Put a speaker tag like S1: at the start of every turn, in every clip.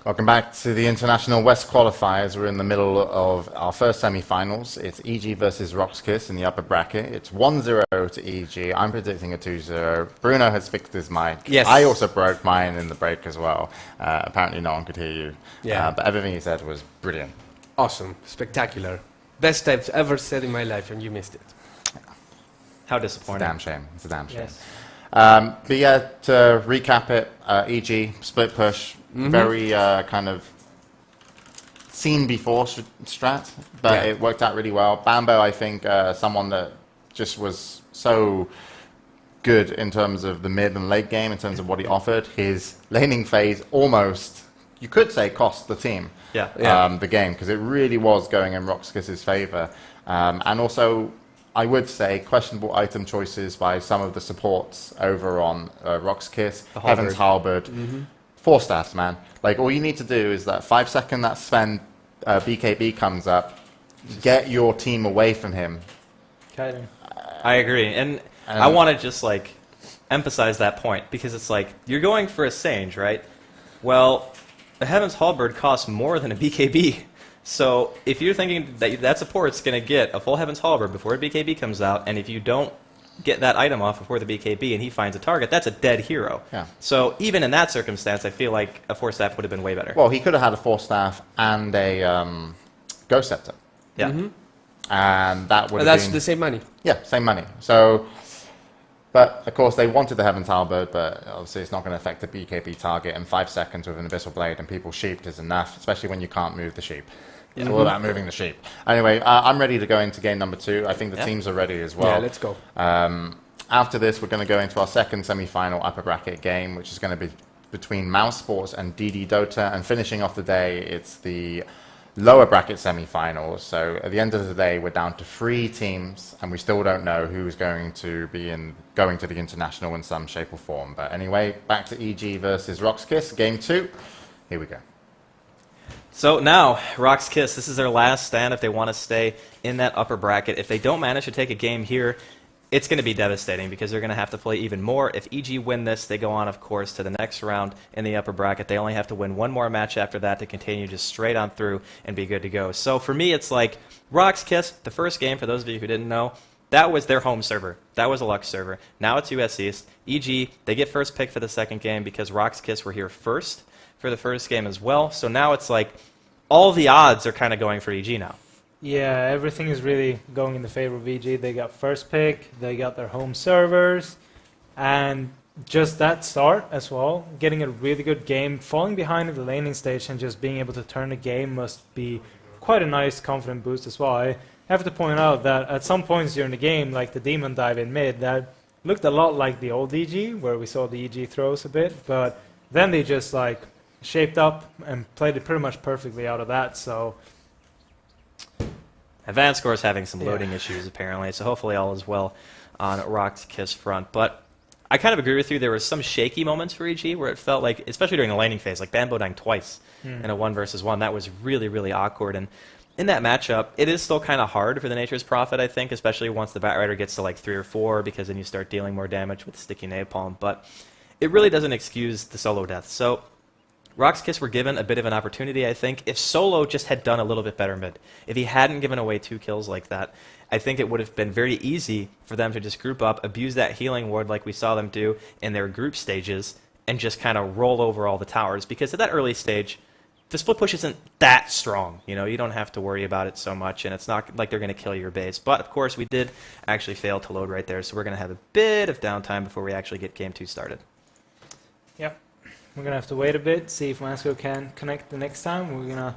S1: Welcome back to the International West Qualifiers. We're in the middle of our first semi-finals. It's EG versus Roxkiss in the upper bracket. It's 1-0 to EG. I'm predicting a 2-0. Bruno has fixed his mic.
S2: Yes.
S1: I also broke mine in the break as well. Apparently no one could hear you.
S2: Yeah.
S1: But everything you said was brilliant.
S2: Awesome. Spectacular. Best I've ever said in my life, and you missed it.
S3: How
S1: It's a
S3: disappointing.
S1: damn shame. It's a damn shame.
S2: Yes.
S1: But yeah, to recap it, EG, split push, very kind of seen before strat, but
S2: Yeah.
S1: it worked out really well. Bambo, I think, someone that just was so good in terms of the mid and late game, in terms of what he offered. His laning phase almost, you could say, cost the team the game, because it really was going in Roxkiss's favor. And also, I would say questionable item choices by some of the supports over on Roxkiss, Heaven's Halberd. 4 staffs, man. Like, all you need to do is that 5 second that Sven BKB comes up, get your team away from him.
S3: I agree. And I want to just, like, emphasize that point, because it's like, you're going for a Sange, right? Well, a Heaven's Halberd costs more than a BKB. So if you're thinking that that support's going to get a full Heaven's Halberd before a BKB comes out, and if you don't get that item off before the BKB and he finds a target, that's a dead hero.
S1: Yeah.
S3: So even in that circumstance, I feel like a 4-staff would have been way better.
S1: Well, he could have had a 4 staff and a Ghost Scepter.
S3: Yeah.
S1: And that would have
S2: That's
S1: been...
S2: the same money.
S1: Yeah, same money. So, but of course they wanted the Heaven's Halberd, but obviously it's not going to affect the BKB target, and 5 seconds with an Abyssal Blade and people sheeped is enough, especially when you can't move the sheep. It's all about moving the sheep. Anyway, I'm ready to go into game number 2. I think the teams are ready as well.
S2: Yeah, let's go.
S1: After this, we're going to go into our second semi-final upper bracket game, which is going to be between Mouse Sports and DD Dota. And finishing off the day, it's the lower bracket semi-finals. So at the end of the day, we're down to 3 teams, and we still don't know who's going to be going to the international in some shape or form. But anyway, back to EG versus Roxkiss, game 2. Here we go.
S3: So now, Roxkiss, this is their last stand if they want to stay in that upper bracket. If they don't manage to take a game here, it's going to be devastating because they're going to have to play even more. If EG win this, they go on, of course, to the next round in the upper bracket. They only have to win one more match after that to continue just straight on through and be good to go. So for me, it's like Roxkiss, the first game, for those of you who didn't know, that was their home server. That was a Lux server. Now it's US East. EG, they get first pick for the second game because Roxkiss were here first for the first game as well. So now it's like all the odds are kind of going for EG now.
S4: Yeah, everything is really going in the favor of EG. They got first pick, they got their home servers, and just that start as well, getting a really good game, falling behind in the laning stage and just being able to turn the game must be quite a nice confident boost as well. I have to point out that at some points during the game, like the demon dive in mid, that looked a lot like the old EG, where we saw the EG throws a bit, but then they just like shaped up and played it pretty much perfectly out of that, so...
S3: Advanced Score is having some loading issues, apparently, so hopefully all is well on Roxkiss front. But I kind of agree with you. There were some shaky moments for EG where it felt like, especially during the laning phase, like Bambo dying twice in a 1 versus 1. That was really, really awkward. And in that matchup, it is still kind of hard for the Nature's Prophet, I think, especially once the Batrider gets to like 3 or 4, because then you start dealing more damage with sticky napalm. But it really doesn't excuse the solo death. So Roxkiss were given a bit of an opportunity, I think. If Solo just had done a little bit better mid, if he hadn't given away 2 kills like that, I think it would have been very easy for them to just group up, abuse that healing ward like we saw them do in their group stages, and just kind of roll over all the towers. Because at that early stage, the split push isn't that strong. You know, you don't have to worry about it so much, and it's not like they're going to kill your base. But, of course, we did actually fail to load right there, so we're going to have a bit of downtime before we actually get Game 2 started.
S4: Yep. We're going to have to wait a bit, see if Masco can connect the next time. We're going to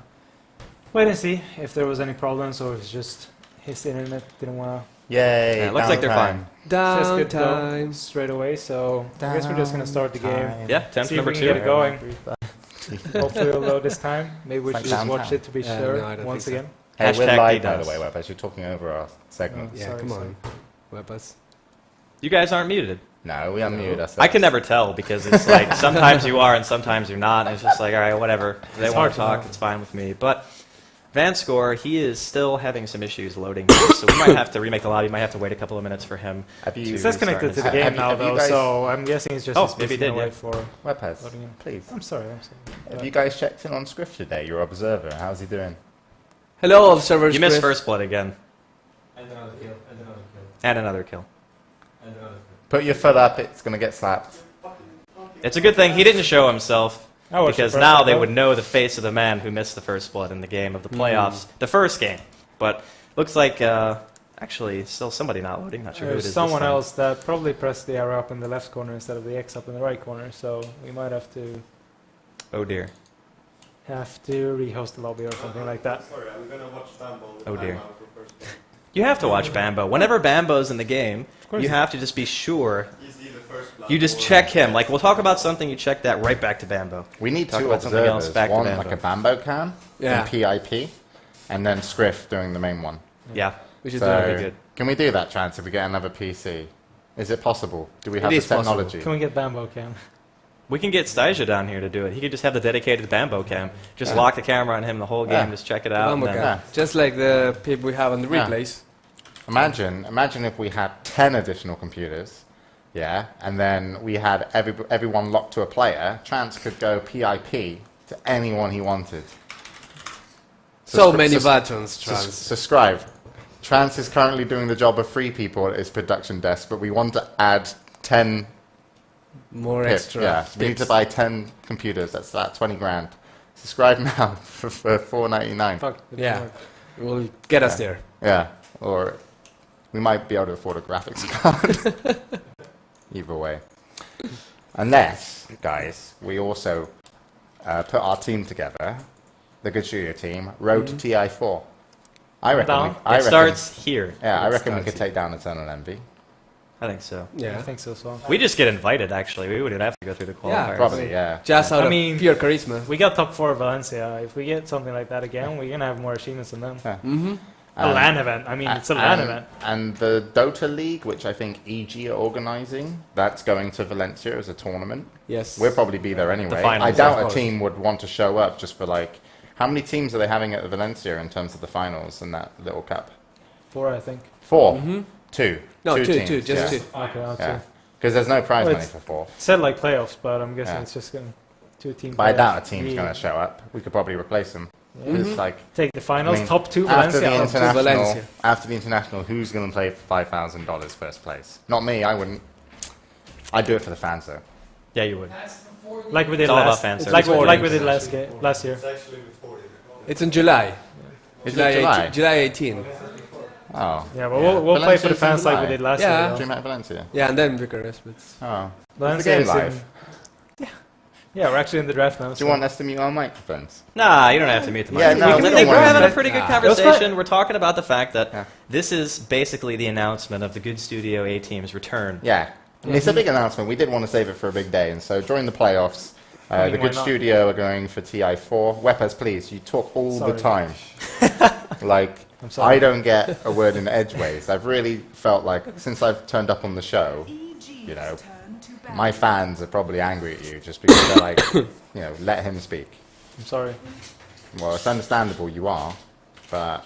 S4: wait and see if there was any problems or if it's just his internet didn't want to...
S1: Yay!
S3: Yeah, it looks like they're fine.
S4: Just good go
S2: Downtime.
S4: straight away, so I guess we're just going to start the game.
S3: Yeah, time for
S4: See if
S3: number
S4: we
S3: 2.
S4: can get it going. Hopefully it'll load this time. Maybe we
S1: It's
S4: should
S1: like
S4: just watch
S1: downtown.
S4: it to be
S2: Yeah,
S4: sure
S2: no, I don't
S4: once
S2: think so.
S4: again.
S1: Hey, we're
S3: Hashtag
S1: live, by
S3: DDoS.
S1: the way, Web, as you're talking over our segment.
S2: Yeah,
S4: Sorry,
S2: come
S4: sorry.
S2: on. Webus.
S3: You guys aren't muted.
S1: No, we unmuted ourselves.
S3: I can never tell because it's like sometimes you are and sometimes you're not. And it's just like, all right, whatever. If they
S4: It's
S3: want
S4: hard
S3: to
S4: to
S3: talk,
S4: know.
S3: it's fine with me. But Vanscore, he is still having some issues loading, so we might have to remake the lobby. Might have to wait a couple of minutes for him.
S4: It says connected to the
S1: Have
S4: game
S1: you-
S4: now,
S1: have you
S4: though,
S1: guys-
S4: so I'm guessing it's just
S3: Oh,
S4: he's
S3: maybe
S4: busy
S3: it did,
S4: away
S3: yeah.
S4: for
S1: Webpez,
S4: loading in.
S1: please.
S4: I'm sorry.
S1: Have you guys checked in on Scrift today? Your observer. How's he doing?
S2: Hello, observers.
S3: You missed
S2: Chris.
S3: First Blood again.
S5: And another kill. And another kill.
S3: And another kill.
S5: And another kill.
S1: Put your foot up. It's gonna get slapped.
S3: It's a good thing he didn't show himself,
S4: I watched
S3: because
S4: the first
S3: now they
S4: episode.
S3: would know the face of the man who missed the First Blood in the game of the playoffs, the first game. But looks like, actually, still somebody not loading. Not sure who it
S4: There's
S3: is.
S4: someone
S3: this time.
S4: else that probably pressed the arrow up in the left corner instead of the X up in the right corner, so we might have to
S3: Oh dear.
S4: rehost the lobby or something like that.
S5: Sorry, I'm gonna watch Bambo.
S3: Oh, dear. You have to watch Bambo. Whenever Bambo's in the game,
S4: course.
S3: you have to just be sure.
S5: He's either first blood
S3: You just
S5: or-
S3: check him. Like, we'll talk about something, you check that right back to Bambo.
S1: We need
S3: Talk
S1: two
S3: about something else,
S1: observers.
S3: back to
S1: One
S3: Bambo.
S1: like a Bambo cam
S2: Yeah.
S1: in PIP, and then Scrift doing the main one.
S3: Yeah.
S2: Which is
S1: So,
S2: doing
S3: be good.
S1: can we do that, Chance, if we get another PC? Is it possible? Do we
S2: It
S1: have the
S2: is possible.
S1: technology?
S4: Can we get Bambo cam?
S3: We can get Styja down here to do it. He could just have the dedicated Bambo cam. Just
S1: Yeah.
S3: lock the camera on him the whole game,
S1: Yeah.
S3: just check it out.
S2: Bambo
S3: and then-
S2: cam.
S1: Yeah.
S2: Just like the people we have on the
S1: Yeah.
S2: replays.
S1: Imagine if we had 10 additional computers, yeah, and then we had everyone locked to a player. Chance could go PIP to anyone he wanted.
S2: So
S1: Subscri-
S2: many
S1: sus-
S2: buttons,
S1: sus-
S2: Trans.
S1: Subscribe. Trance is currently doing the job of 3 people at his production desk, but we want to add 10
S2: More
S1: pips.
S2: extra.
S1: Yeah, we need to
S2: pips.
S1: buy 10 computers. That's that 20 grand. Subscribe now for $4.99.
S4: Fuck. it
S2: Yeah.
S4: worked.
S2: It will get us there.
S1: Yeah, or we might be able to afford a graphics card. Either way. Unless, guys, we also put our team together, the Good Studio team, road to TI4. I reckon.
S4: Down.
S3: It starts here.
S1: Yeah, I
S3: It
S1: reckon we
S3: starts
S1: could take down Eternal Envy.
S3: I think so.
S4: I
S2: Yeah.
S4: think so as well.
S3: We just get invited, actually. We wouldn't have to go through the qualifiers.
S1: Probably, yeah.
S2: Just out
S4: I
S2: of
S4: mean-
S2: pure charisma.
S4: We got top 4 Valencia. If we get something like that again, we're gonna have more achievements than them.
S2: Mm-hmm.
S4: A LAN event. I mean, it's a LAN event.
S1: And the Dota League, which I think EG are organising, that's going to Valencia as a tournament.
S2: Yes.
S1: We'll probably be there anyway.
S3: finals,
S1: I
S3: of
S1: doubt a
S2: course.
S1: team would want to show up just for like. How many teams are they having at Valencia in terms of the finals in that little cup?
S4: 4, I think.
S1: 4?
S2: Mhm.
S1: 2?
S2: No, two,
S1: teams,
S2: two, just
S1: yeah.
S2: two.
S4: Okay, I'll
S1: Yeah.
S4: see.
S1: Because there's no prize
S4: Well,
S1: money
S4: it's-
S1: for 4.
S4: It said like playoffs, but I'm guessing
S1: Yeah.
S4: it's just gonna 2 teams.
S1: But I doubt a team's going to show up. We could probably replace them. It's like
S4: Take the finals,
S1: I mean,
S4: top 2
S1: after
S4: Valencia.
S1: the
S2: Top two
S1: international.
S2: Valencia.
S1: After the international, who's going to play for $5,000 first place? Not me. I wouldn't. I'd do it for the fans though.
S3: Yeah, you would.
S4: Like we did
S3: It's all about
S4: last.
S3: fan
S4: Like
S3: service.
S4: like we did last year.
S5: It's actually with 40.
S2: It's in July.
S1: Is
S2: July,
S1: it July?
S2: 18, July 18.
S1: Oh.
S4: Yeah, but we'll play for the
S1: Valencia's in
S4: fans like we
S1: July.
S4: did last
S2: Yeah.
S4: year.
S1: Dream at Valencia.
S2: Yeah, and then Bucharest. But
S1: Oh.
S4: Valencia
S1: game
S4: is
S1: live?
S4: in. Yeah, we're actually in the draft now.
S1: Do you want us to mute our microphones?
S3: Nah, you don't have to mute them.
S1: Yeah, no, we don't
S3: we're
S1: want
S3: having
S1: to-
S3: a pretty good
S1: Nah.
S3: conversation. We're talking about the fact that
S1: Yeah.
S3: this is basically the announcement of the Good Studio A team's return.
S1: Yeah. It's a big announcement. We did want to save it for a big day, and so during the playoffs,
S4: I mean,
S1: the
S4: why
S1: Good
S4: not?
S1: Studio are going for TI4. Weppers, please, you talk all the
S4: Sorry.
S1: time. Like,
S4: I'm sorry.
S1: I don't get a word in edgeways. I've really felt like, since I've turned up on the show, you know, my fans are probably angry at you just because they're like, you know, let him speak.
S4: I'm sorry.
S1: Well, it's understandable you are, but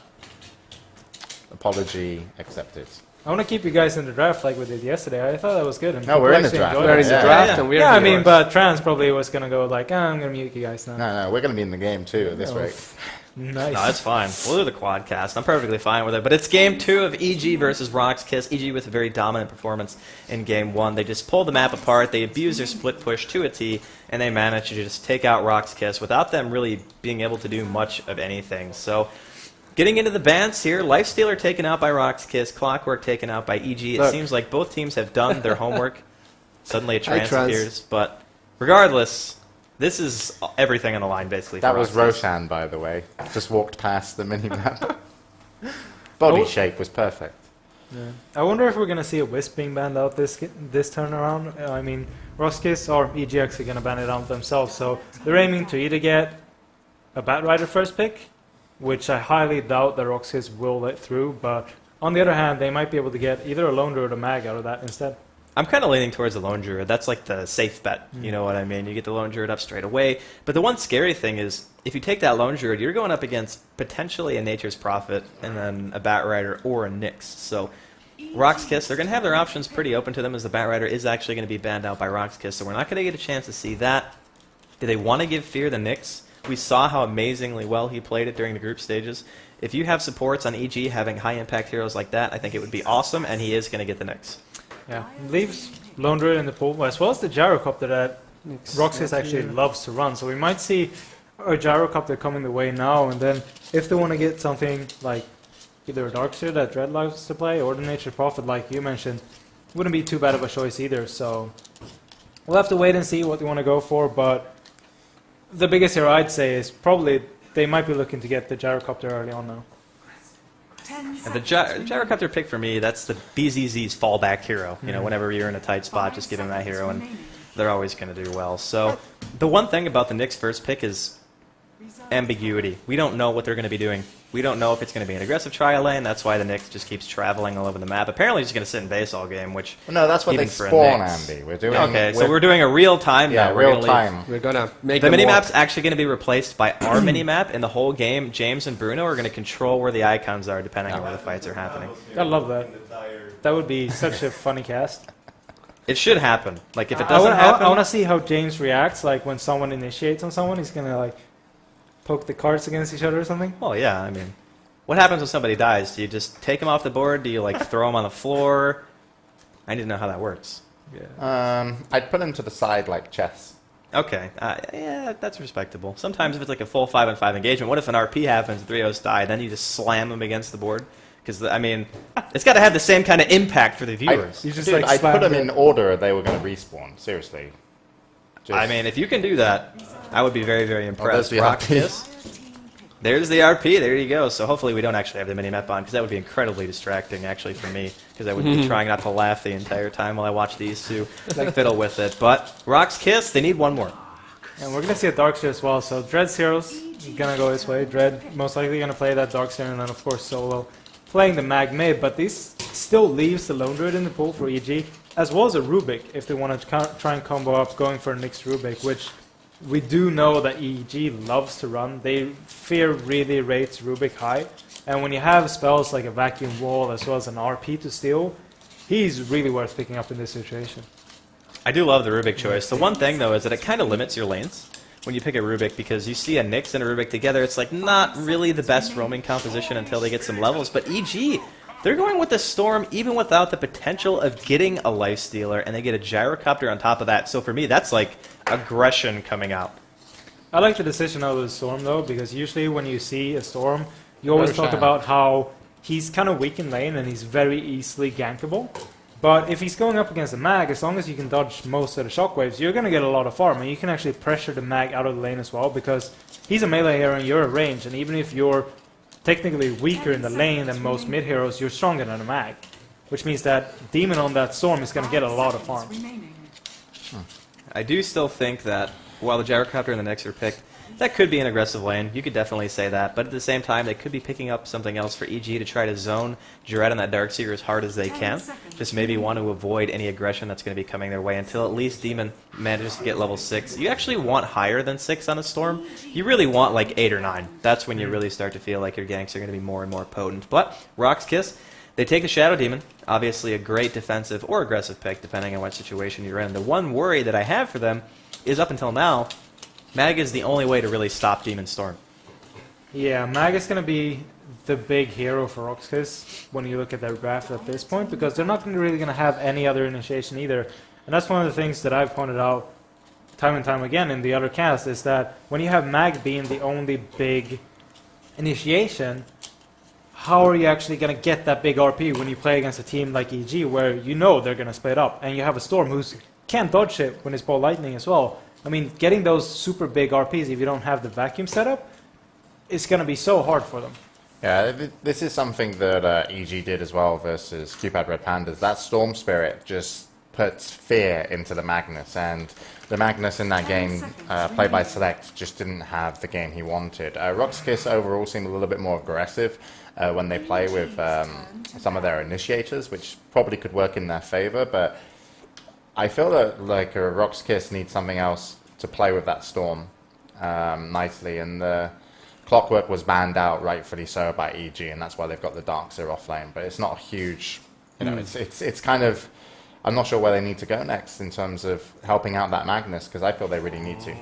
S1: apology accepted.
S4: I want to keep you guys in the draft like we did yesterday. I thought that was good. And
S1: No,
S4: people
S1: we're in the
S4: actually
S1: draft.
S4: enjoyed
S2: we're
S4: it.
S2: in the
S1: Yeah.
S2: draft
S3: Yeah.
S2: and we're
S4: Yeah, I mean,
S2: viewers.
S4: but Trans probably was gonna go like, I'm gonna mute you guys now.
S1: No, we're going to be in the game too at this
S4: Oh,
S1: rate.
S4: Nice.
S3: No, it's fine. We'll do the quadcast. I'm perfectly fine with it. But it's game 2 of EG versus Rock's Kiss. EG with a very dominant performance in game 1. They just pulled the map apart. They abused their split push to a T, and they managed to just take out Rock's Kiss without them really being able to do much of anything. So, getting into the bans here, Lifestealer taken out by Rock's Kiss, Clockwork taken out by EG. It
S2: Look.
S3: seems like both teams have done their homework. Suddenly a
S2: Hi,
S3: trans
S2: Trans.
S3: appears. But regardless, this is everything on the line, basically.
S1: That
S3: for
S1: was
S3: Rock's Kiss.
S1: Roshan, by the way. Just walked past the mini-map. Body
S4: Oh.
S1: shape was perfect.
S4: Yeah. I wonder if we're gonna see a Wisp being banned out this turn around. I mean, Roskis or EGX are gonna ban it out themselves, so they're aiming to either get a Batrider first pick, which I highly doubt that Roskis will let through. But on the other hand, they might be able to get either a Lone Druid or a Mag out of that instead.
S3: I'm kind of leaning towards the Lone Druid. That's like the safe bet. You know what I mean? You get the Lone Druid up straight away. But the one scary thing is, if you take that Lone Druid, you're going up against potentially a Nature's Prophet and then a Bat Rider or a Nyx. So Rock's Kiss, they're going to have their options pretty open to them, as the Bat Rider is actually going to be banned out by Rock's Kiss. So we're not going to get a chance to see that. Do they want to give Fear the Nyx? We saw how amazingly well he played it during the group stages. If you have supports on EG having high-impact heroes like that, I think it would be awesome, and he is going to get the Nyx.
S4: Yeah, leaves Lone Druid in the pool, as well as the Gyrocopter that Roxas actually loves to run. So we might see a Gyrocopter coming the way now, and then if they want to get something like either a Darkseer that Dread likes to play, or the Nature Prophet like you mentioned, wouldn't be too bad of a choice either. So we'll have to wait and see what they want to go for, but the biggest hero I'd say is probably they might be looking to get the Gyrocopter early on now.
S3: And the Gyrocopter pick for me, that's the BZZ's fallback hero. You know, whenever you're in a tight spot, just give him that hero, and they're always going to do well. So the one thing about the Nyx first pick is ambiguity. We don't know what they're going to be doing. We don't know if it's going to be an aggressive trial lane. That's why the Nyx just keeps traveling all over the map. Apparently, he's going to sit in base all game, which
S1: Well, no, that's what they
S3: even for a
S1: spawn,
S3: Nyx.
S1: Andy. We're doing.
S3: Okay, so we're doing a real time
S1: yeah,
S3: now. We're
S1: real
S3: gonna
S1: time.
S2: We're gonna make
S3: The
S2: them
S3: minimap's
S2: more-
S3: actually going to be replaced by our minimap, and the whole game, James and Bruno are going to control where the icons are depending on where the fights are happening.
S4: I love that. That would be such a funny cast.
S3: It should happen. Like, if it doesn't
S4: I
S3: happen...
S4: want to see how James reacts. Like when someone initiates on someone, he's gonna like poke the cards against each other or something.
S3: Well, yeah, I mean... What happens when somebody dies? Do you just take them off the board? Do you, like, throw them on the floor? I need to know how that works.
S4: Yeah.
S1: I'd put him to the side like chess.
S3: Okay, yeah, that's respectable. Sometimes if it's like a full 5-on-5 engagement, what if an RP happens, 3 hosts die, then you just slam them against the board? Because, I mean, it's got to have the same kind of impact for the viewers.
S4: You just
S1: Dude,
S4: like
S1: I'd
S4: slam
S1: put them
S4: them.
S1: in order. They were going to respawn. Seriously. Just-
S3: I mean, if you can do that, I would be very, very impressed.
S1: there's the
S3: Rock
S1: RP.
S3: Kiss. There's the RP. There you go. So hopefully we don't actually have the minimap on, because that would be incredibly distracting, actually, for me, because I would be trying not to laugh the entire time while I watch these two fiddle with it. But Rock's Kiss, they need one more.
S4: And we're gonna see a Darkseer as well. So Dread's heroes gonna go this way. Dread most likely gonna play that Darkseer, and then of course Solo playing the Mag mid. But this still leaves the Lone Druid in the pool for EG, as well as a Rubik if they want to try and combo up going for a Nyx Rubik, which we do know that EG loves to run. Fear really rates Rubik high, and when you have spells like a Vacuum Wall as well as an RP to steal, he's really worth picking up in this situation.
S3: I do love the Rubik choice. The one thing, though, is that it kind of limits your lanes when you pick a Rubik, because you see a Nyx and a Rubik together, it's like not really the best roaming composition until they get some levels. But EG, they're going with the Storm even without the potential of getting a Lifestealer, and they get a Gyrocopter on top of that. So for me, that's like aggression coming out.
S4: I like the decision of the Storm though, because usually when you see a Storm, you always talk
S1: Roshan.
S4: about how he's kind of weak in lane and he's very easily gankable. But if he's going up against a Mag, as long as you can dodge most of the shockwaves, you're going to get a lot of farm, and you can actually pressure the Mag out of the lane as well, because he's a melee hero and you're a range, and even if you're technically weaker in the lane than most mid heroes, you're stronger than a Mag, which means that Demon on that Storm is going to get a lot of farm.
S3: I do still think that while the Gyrocopter and the Nyx are picked, that could be an aggressive lane. You could definitely say that. But at the same time, they could be picking up something else for EG to try to zone Dread on that Darkseer as hard as they can. Just maybe want to avoid any aggression that's going to be coming their way until at least Demon manages to get level 6. You actually want higher than 6 on a Storm. You really want like 8 or 9. That's when you really start to feel like your ganks are going to be more and more potent. But Rock's Kiss, they take the Shadow Demon. Obviously a great defensive or aggressive pick, depending on what situation you're in. The one worry that I have for them is up until now, Mag is the only way to really stop Demon Storm.
S4: Yeah, Mag is going to be the big hero for Roxkiss when you look at their draft at this point, because they're not really going to have any other initiation either. And that's one of the things that I've pointed out time and time again in the other cast, is that when you have Mag being the only big initiation, how are you actually going to get that big RP when you play against a team like EG, where you know they're going to split up, and you have a Storm who can't dodge it when it's Ball Lightning as well. I mean, getting those super big RPs if you don't have the vacuum setup, it's going to be so hard for them.
S1: Yeah, this is something that EG did as well versus Cupid Red Pandas. That Storm Spirit just puts fear into the Magnus, and the Magnus in that game, played by Select, just didn't have the game he wanted. Roxkiss overall seemed a little bit more aggressive when they play with some of their initiators, which probably could work in their favor, but I feel that like Rock's Kiss needs something else to play with that Storm nicely, and the Clockwork was banned out, rightfully so, by EG, and that's why they've got the Darkseer off lane. But it's not a huge, it's kind of, I'm not sure where they need to go next in terms of helping out that Magnus, because I feel they really need to.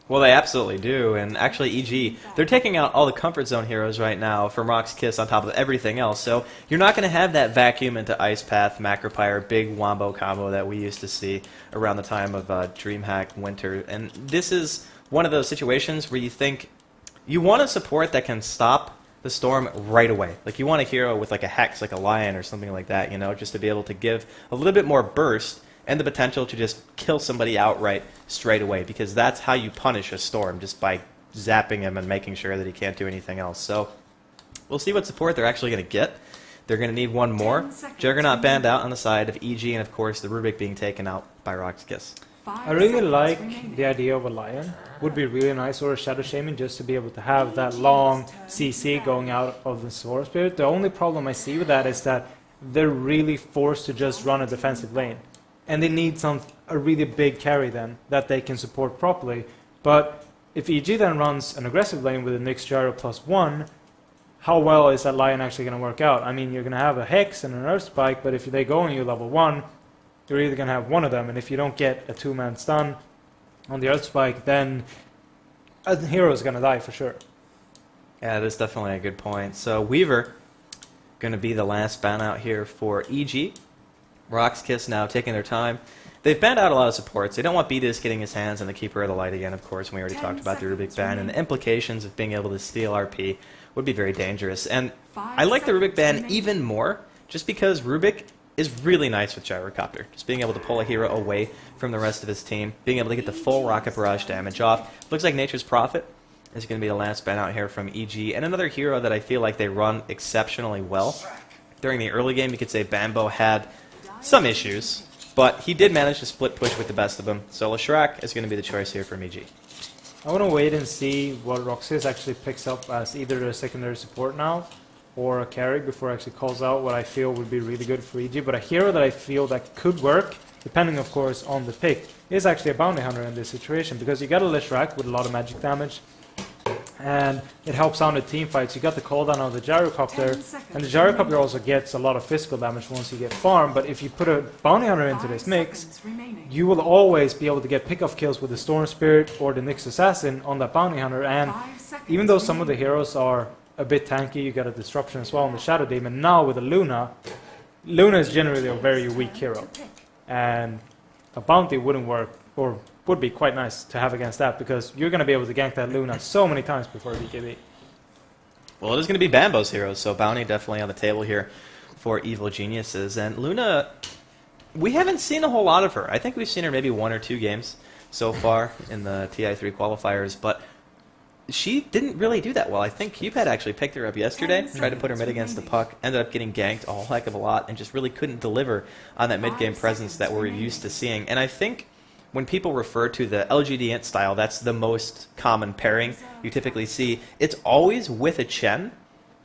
S3: Well, they absolutely do, and actually EG, they're taking out all the comfort zone heroes right now from Rock's Kiss on top of everything else, so you're not going to have that vacuum into Ice Path, Macropyre, big wombo combo that we used to see around the time of DreamHack Winter, and this is one of those situations where you think you want a support that can stop the Storm right away. Like, you want a hero with like a Hex, like a Lion or something like that, just to be able to give a little bit more burst and the potential to just kill somebody outright straight away, because that's how you punish a Storm, just by zapping him and making sure that he can't do anything else. So we'll see what support they're actually going to get. They're going to need one more. Juggernaut banned out on the side of EG, and of course the Rubik being taken out by Rock's Kiss.
S4: I really like the idea of a Lion. Would be really nice, or a Shadow Shaman, just to be able to have that long CC going out of the Sword Spirit. The only problem I see with that is that they're really forced to just run a defensive lane. And they need a really big carry then that they can support properly. But if EG then runs an aggressive lane with a Nyx Gyro +1, how well is that Lion actually going to work out? I mean, you're going to have a Hex and an Earth Spike, but if they go on you level 1, you're either going to have one of them. And if you don't get a 2-man stun on the Earth Spike, then a hero is going to die for sure.
S3: Yeah, that's definitely a good point. So Weaver going to be the last ban out here for EG. Rock's Kiss now taking their time. They've banned out a lot of supports. They don't want Beatus getting his hands on the Keeper of the Light again, of course, and we already talked about the Rubik ban, and the implications of being able to steal RP would be very dangerous. And I like the Rubik ban even more, just because Rubik is really nice with Gyrocopter. Just being able to pull a hero away from the rest of his team, being able to get the full Rocket Barrage damage off. Looks like Nature's Prophet is going to be the last ban out here from EG, and another hero that I feel like they run exceptionally well. During the early game, you could say Bambo had some issues, but he did manage to split push with the best of them. So Leshrac is going to be the choice here from EG.
S4: I want to wait and see what Roxas actually picks up as either a secondary support now or a carry before it actually calls out what I feel would be really good for EG. But a hero that I feel that could work, depending of course on the pick, is actually a Bounty Hunter in this situation, because you got a Leshrac with a lot of magic damage, and it helps out in team fights. You got the cooldown of the Gyrocopter, and the Gyrocopter also gets a lot of physical damage once you get farm, but if you put a Bounty Hunter into this mix, you will always be able to get pick-off kills with the Storm Spirit or the Nyx Assassin on that Bounty Hunter, and even though some of the heroes are a bit tanky, you got a Disruption as well on the Shadow Demon, now with a Luna is generally a very weak hero, and a Bounty wouldn't work, or would be quite nice to have against that, because you're going to be able to gank that Luna so many times before BKB.
S3: Well, it is going to be Bambo's heroes, so Bounty definitely on the table here for Evil Geniuses. And Luna, we haven't seen a whole lot of her. I think we've seen her maybe 1 or 2 games so far in the TI3 qualifiers, but she didn't really do that well. I think Cupid actually picked her up yesterday, tried to put her mid against the puck, ended up getting ganked a whole heck of a lot, and just really couldn't deliver on that mid-game presence that we're used to seeing. And I think when people refer to the LGD int style, that's the most common pairing you typically see. It's always with a Chen,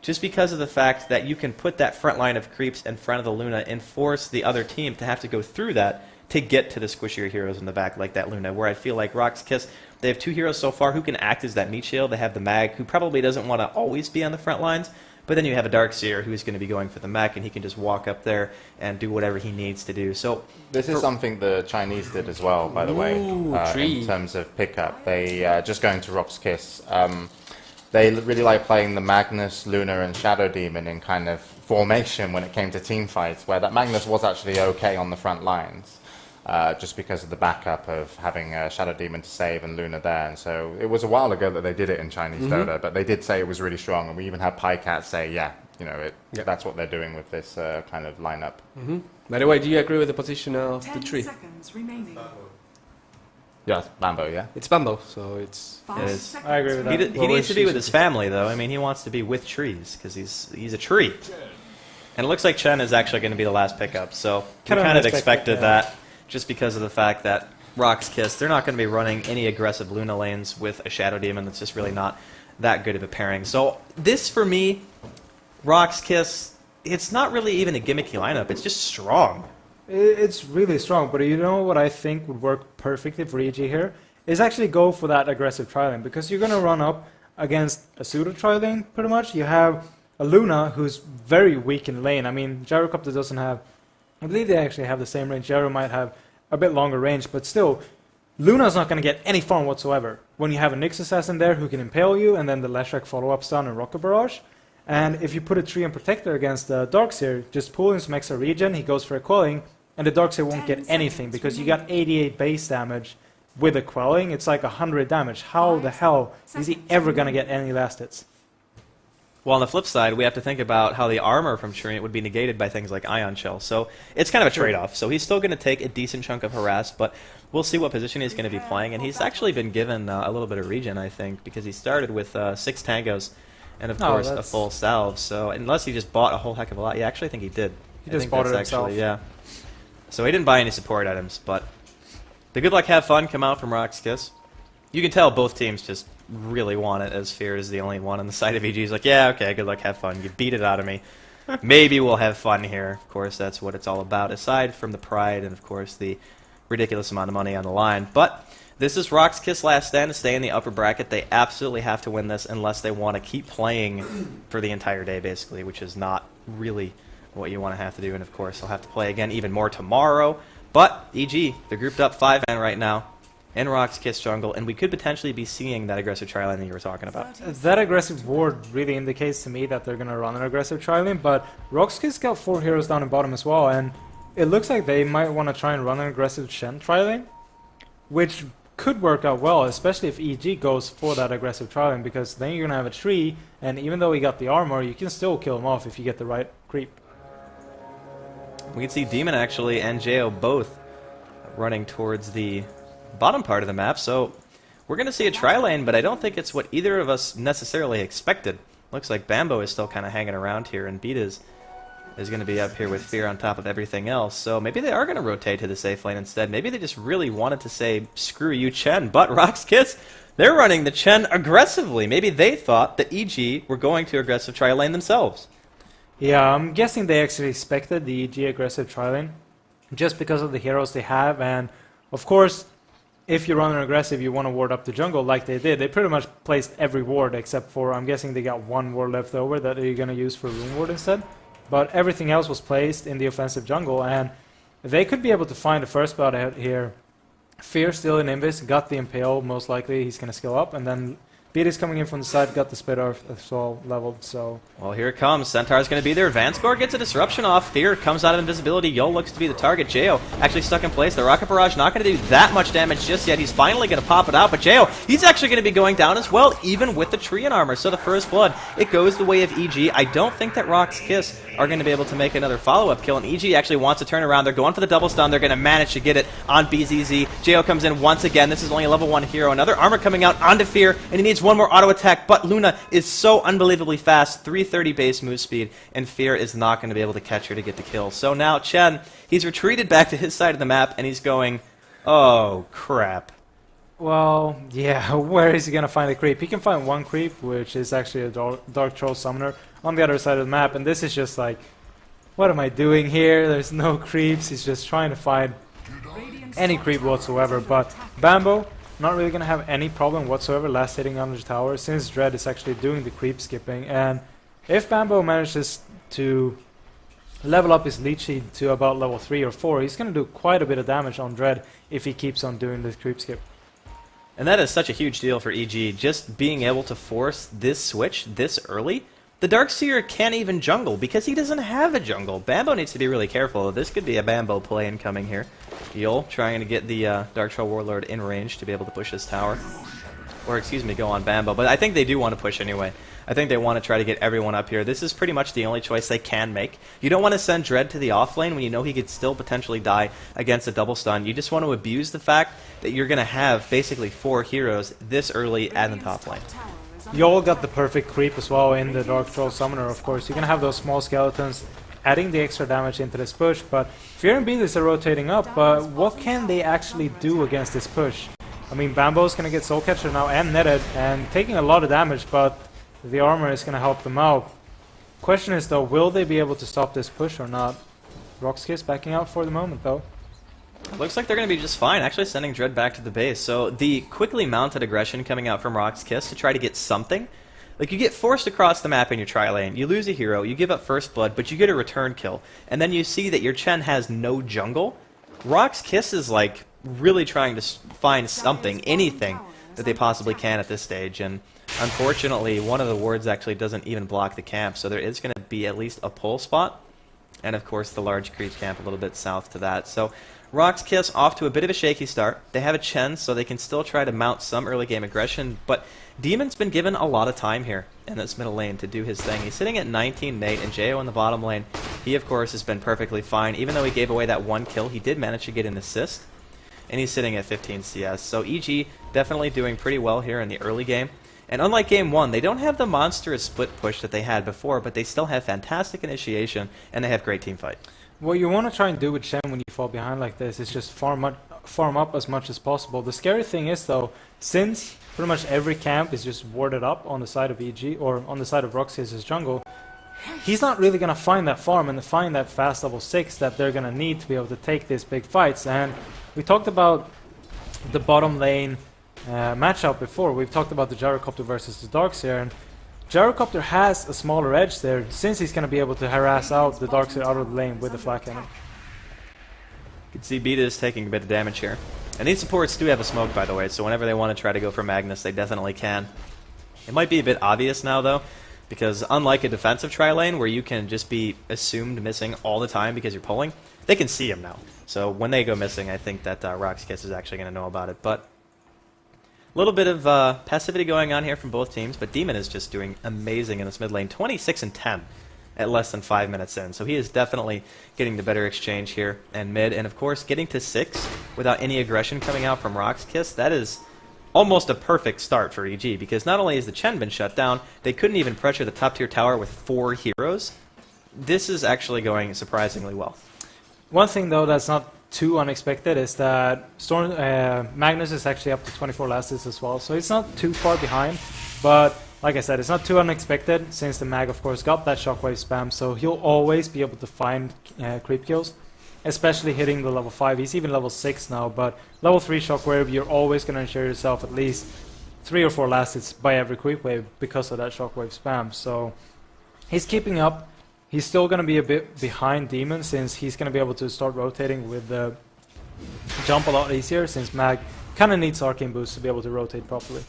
S3: just because of the fact that you can put that front line of creeps in front of the Luna and force the other team to have to go through that to get to the squishier heroes in the back like that Luna, where I feel like Rock's Kiss, they have 2 heroes so far who can act as that meat shield. They have the Mag, who probably doesn't want to always be on the front lines, but then you have a Darkseer who's going to be going for the mech, and he can just walk up there and do whatever he needs to do. So
S1: this is something the Chinese did as well, by the way, in terms of pickup. They just going to Rock's Kiss. They really like playing the Magnus, Luna, and Shadow Demon in kind of formation when it came to team fights, where that Magnus was actually okay on the front lines, just because of the backup of having Shadow Demon to save and Luna there. And so it was a while ago that they did it in Chinese Dota, but they did say it was really strong, and we even had PyCat say, that's what they're doing with this kind of lineup.
S2: By the way, do you agree with the position of the tree?
S1: Yes, Bambo, yeah.
S2: It's Bambo, so it's...
S3: it is.
S4: I agree with that.
S3: He needs to be with his family, though. I mean, he wants to be with trees, because he's a tree. And it looks like Chen is actually going to be the last pickup, so we kind of expected that, just because of the fact that Rock's Kiss, they're not going to be running any aggressive Luna lanes with a Shadow Demon. That's just really not that good of a pairing. So this, for me, Rock's Kiss, it's not really even a gimmicky lineup. It's just strong.
S4: It's really strong, but you know what I think would work perfectly for EG here? Is actually go for that aggressive tri-lane, because you're going to run up against a pseudo tri-lane, pretty much. You have a Luna who's very weak in lane. I mean, Gyrocopter doesn't have... I believe they actually have the same range. Gyro might have a bit longer range, but still, Luna's not going to get any farm whatsoever. When you have a Nyx Assassin there who can impale you, and then the Leshrac follow-up stun and Rocket Barrage, and if you put a Treant Protector against the Darkseer, just pull in some extra regen, he goes for a Quelling, and the Darkseer won't get anything, because you got 88 base damage with a Quelling. It's like 100 damage. How the hell is he ever going to get any last hits?
S3: Well, on the flip side, we have to think about how the armor from Treant would be negated by things like Ion Shell. So it's kind of a trade-off. So he's still going to take a decent chunk of harass, but we'll see what position he's going to be playing. And he's actually been given a little bit of regen, I think, because he started with 6 tangos and, of course, a full salve. So unless he just bought a whole heck of a lot. Yeah, actually, I think he did.
S4: He just bought it himself.
S3: Yeah. So he didn't buy any support items, but the good luck, have fun come out from Rock's Kiss. You can tell both teams just really want it, as Fear is the only one on the side of EG. He's like, yeah, okay, good luck, have fun. You beat it out of me. Maybe we'll have fun here. Of course, that's what it's all about, aside from the pride and, of course, the ridiculous amount of money on the line. But this is Rock's Kiss last stand to stay in the upper bracket. They absolutely have to win this unless they want to keep playing for the entire day, basically, which is not really what you want to have to do. And, of course, they'll have to play again even more tomorrow. But EG, they're grouped up 5-man right now in Rock's Kiss jungle, and we could potentially be seeing that aggressive tri-lane that you were talking about.
S4: That aggressive ward really indicates to me that they're going to run an aggressive tri-lane, but Rock's Kiss got 4 heroes down in bottom as well, and it looks like they might want to try and run an aggressive Shen tri-lane, which could work out well, especially if EG goes for that aggressive tri-lane, because then you're going to have a tree, and even though he got the armor, you can still kill him off if you get the right creep.
S3: We can see Demon, actually, and Jo both running towards the bottom part of the map, so we're going to see a tri-lane, but I don't think it's what either of us necessarily expected. Looks like Bambo is still kind of hanging around here, and Beat is going to be up here with Fear on top of everything else, so maybe they are going to rotate to the safe lane instead. Maybe they just really wanted to say, screw you, Chen, but Rock's Kiss, they're running the Chen aggressively. Maybe they thought that EG were going to aggressive tri-lane themselves.
S4: Yeah, I'm guessing they actually expected the EG aggressive tri-lane, just because of the heroes they have, and of course, if you run an aggressive, you want to ward up the jungle like they did. They pretty much placed every ward except for, I'm guessing they got 1 ward left over that they're going to use for Rune Ward instead. But everything else was placed in the offensive jungle, and they could be able to find the first spot out here. Fear still in Invis, got the Impale, most likely he's going to skill up, and then Beat is coming in from the side, got the Spit Earth as well leveled, so...
S3: Well, here it comes. Centaur's going to be there. Vanscore gets a disruption off. Fear comes out of invisibility. Yo looks to be the target. Jo actually stuck in place. The Rocket Barrage not going to do that much damage just yet. He's finally going to pop it out, but Jo, he's actually going to be going down as well, even with the Treant armor. So the first blood, it goes the way of EG. I don't think that Rock's Kiss are going to be able to make another follow-up kill, and EG actually wants to turn around. They're going for the double stun. They're going to manage to get it on BZZ. Jo comes in once again. This is only a level 1 hero. Another armor coming out onto Fear, and he needs one more auto attack. But Luna is so unbelievably fast, 330 base move speed, and Fear is not going to be able to catch her to get the kill. So now Chen, he's retreated back to his side of the map, and he's going, oh, crap.
S4: Well, yeah, where is he going to find the creep? He can find 1 creep, which is actually a Dark Troll Summoner on the other side of the map, and this is just like, what am I doing here? There's no creeps. He's just trying to find any creep whatsoever, but Bambo, not really going to have any problem whatsoever last hitting on the tower, since Dread is actually doing the creep skipping, and if Bambo manages to level up his leech seed to about level 3 or 4, he's going to do quite a bit of damage on Dread if he keeps on doing the creep skip.
S3: And that is such a huge deal for EG, just being able to force this switch this early. The Darkseer can't even jungle because he doesn't have a jungle. Bambo needs to be really careful. This could be a Bambo play incoming here. Yul trying to get the Dark Troll Warlord in range to be able to push this tower. Or, excuse me, go on Bambo. But I think they do want to push anyway. I think they want to try to get everyone up here. This is pretty much the only choice they can make. You don't want to send Dread to the offlane when you know he could still potentially die against a double stun. You just want to abuse the fact that you're going to have basically 4 heroes this early at the top lane.
S4: Yol got the perfect creep as well in the Dark Troll Summoner, of course. You're going to have those small skeletons adding the extra damage into this push, but Fear and Beatles are rotating up, but what can they actually do against this push? I mean, Bambo's going to get Soul Catcher now and netted, and taking a lot of damage, but the armor is going to help them out. Question is though, will they be able to stop this push or not? Roxkiss backing out for the moment, though.
S3: Looks like they're going to be just fine, actually sending Dread back to the base. So the quickly mounted aggression coming out from Rock's Kiss to try to get something. Like, you get forced across the map in your tri-lane, you lose a hero, you give up first blood, but you get a return kill. And then you see that your Chen has no jungle. Rock's Kiss is, like, really trying to find something, anything, that they possibly can at this stage. And unfortunately, one of the wards actually doesn't even block the camp, so there is going to be at least a pull spot. And of course, the large creep camp a little bit south to that. So Rock's Kiss off to a bit of a shaky start. They have a Chen, so they can still try to mount some early game aggression, but Demon's been given a lot of time here in this middle lane to do his thing. He's sitting at 19 Nate, and Jo in the bottom lane, he of course has been perfectly fine. Even though he gave away that one kill, he did manage to get an assist, and he's sitting at 15 CS. So EG definitely doing pretty well here in the early game. And unlike Game 1, they don't have the monstrous split push that they had before, but they still have fantastic initiation, and they have great team fight.
S4: What you want to try and do with Shen when you fall behind like this is just farm up as much as possible. The scary thing is, though, since pretty much every camp is just warded up on the side of EG, or on the side of Roxy's jungle, he's not really going to find that farm and find that fast level 6 that they're going to need to be able to take these big fights. And we talked about the bottom lane matchup before. We've talked about the Gyrocopter versus the Darkseer, and Gyrocopter has a smaller edge there since he's going to be able to harass out the Darkseer out of the lane with the flak cannon.
S3: You can see Beta is taking a bit of damage here. And these supports do have a smoke, by the way, so whenever they want to try to go for Magnus, they definitely can. It might be a bit obvious now, though, because unlike a defensive tri-lane where you can just be assumed missing all the time because you're pulling, they can see him now. So when they go missing, I think that Rock's Kiss is actually going to know about it. But a little bit of passivity going on here from both teams, but Demon is just doing amazing in this mid lane. 26 and 10 at less than 5 minutes in. So he is definitely getting the better exchange here and mid. And of course, getting to 6 without any aggression coming out from Rock's Kiss, that is almost a perfect start for EG, because not only has the Chen been shut down, they couldn't even pressure the top tier tower with 4 heroes. This is actually going surprisingly well.
S4: One thing, though, that's not too unexpected is that Magnus is actually up to 24 last hits as well, so it's not too far behind. But like I said, it's not too unexpected since the Mag, of course, got that shockwave spam, so he'll always be able to find creep kills, especially hitting the level 5. He's even level 6 now, but level 3 shockwave, you're always going to ensure yourself at least 3 or 4 last hits by every creep wave because of that shockwave spam. So he's keeping up. He's still going to be a bit behind Demon since he's going to be able to start rotating with the jump a lot easier, since Mag kind of needs Arcane Boost to be able to rotate properly.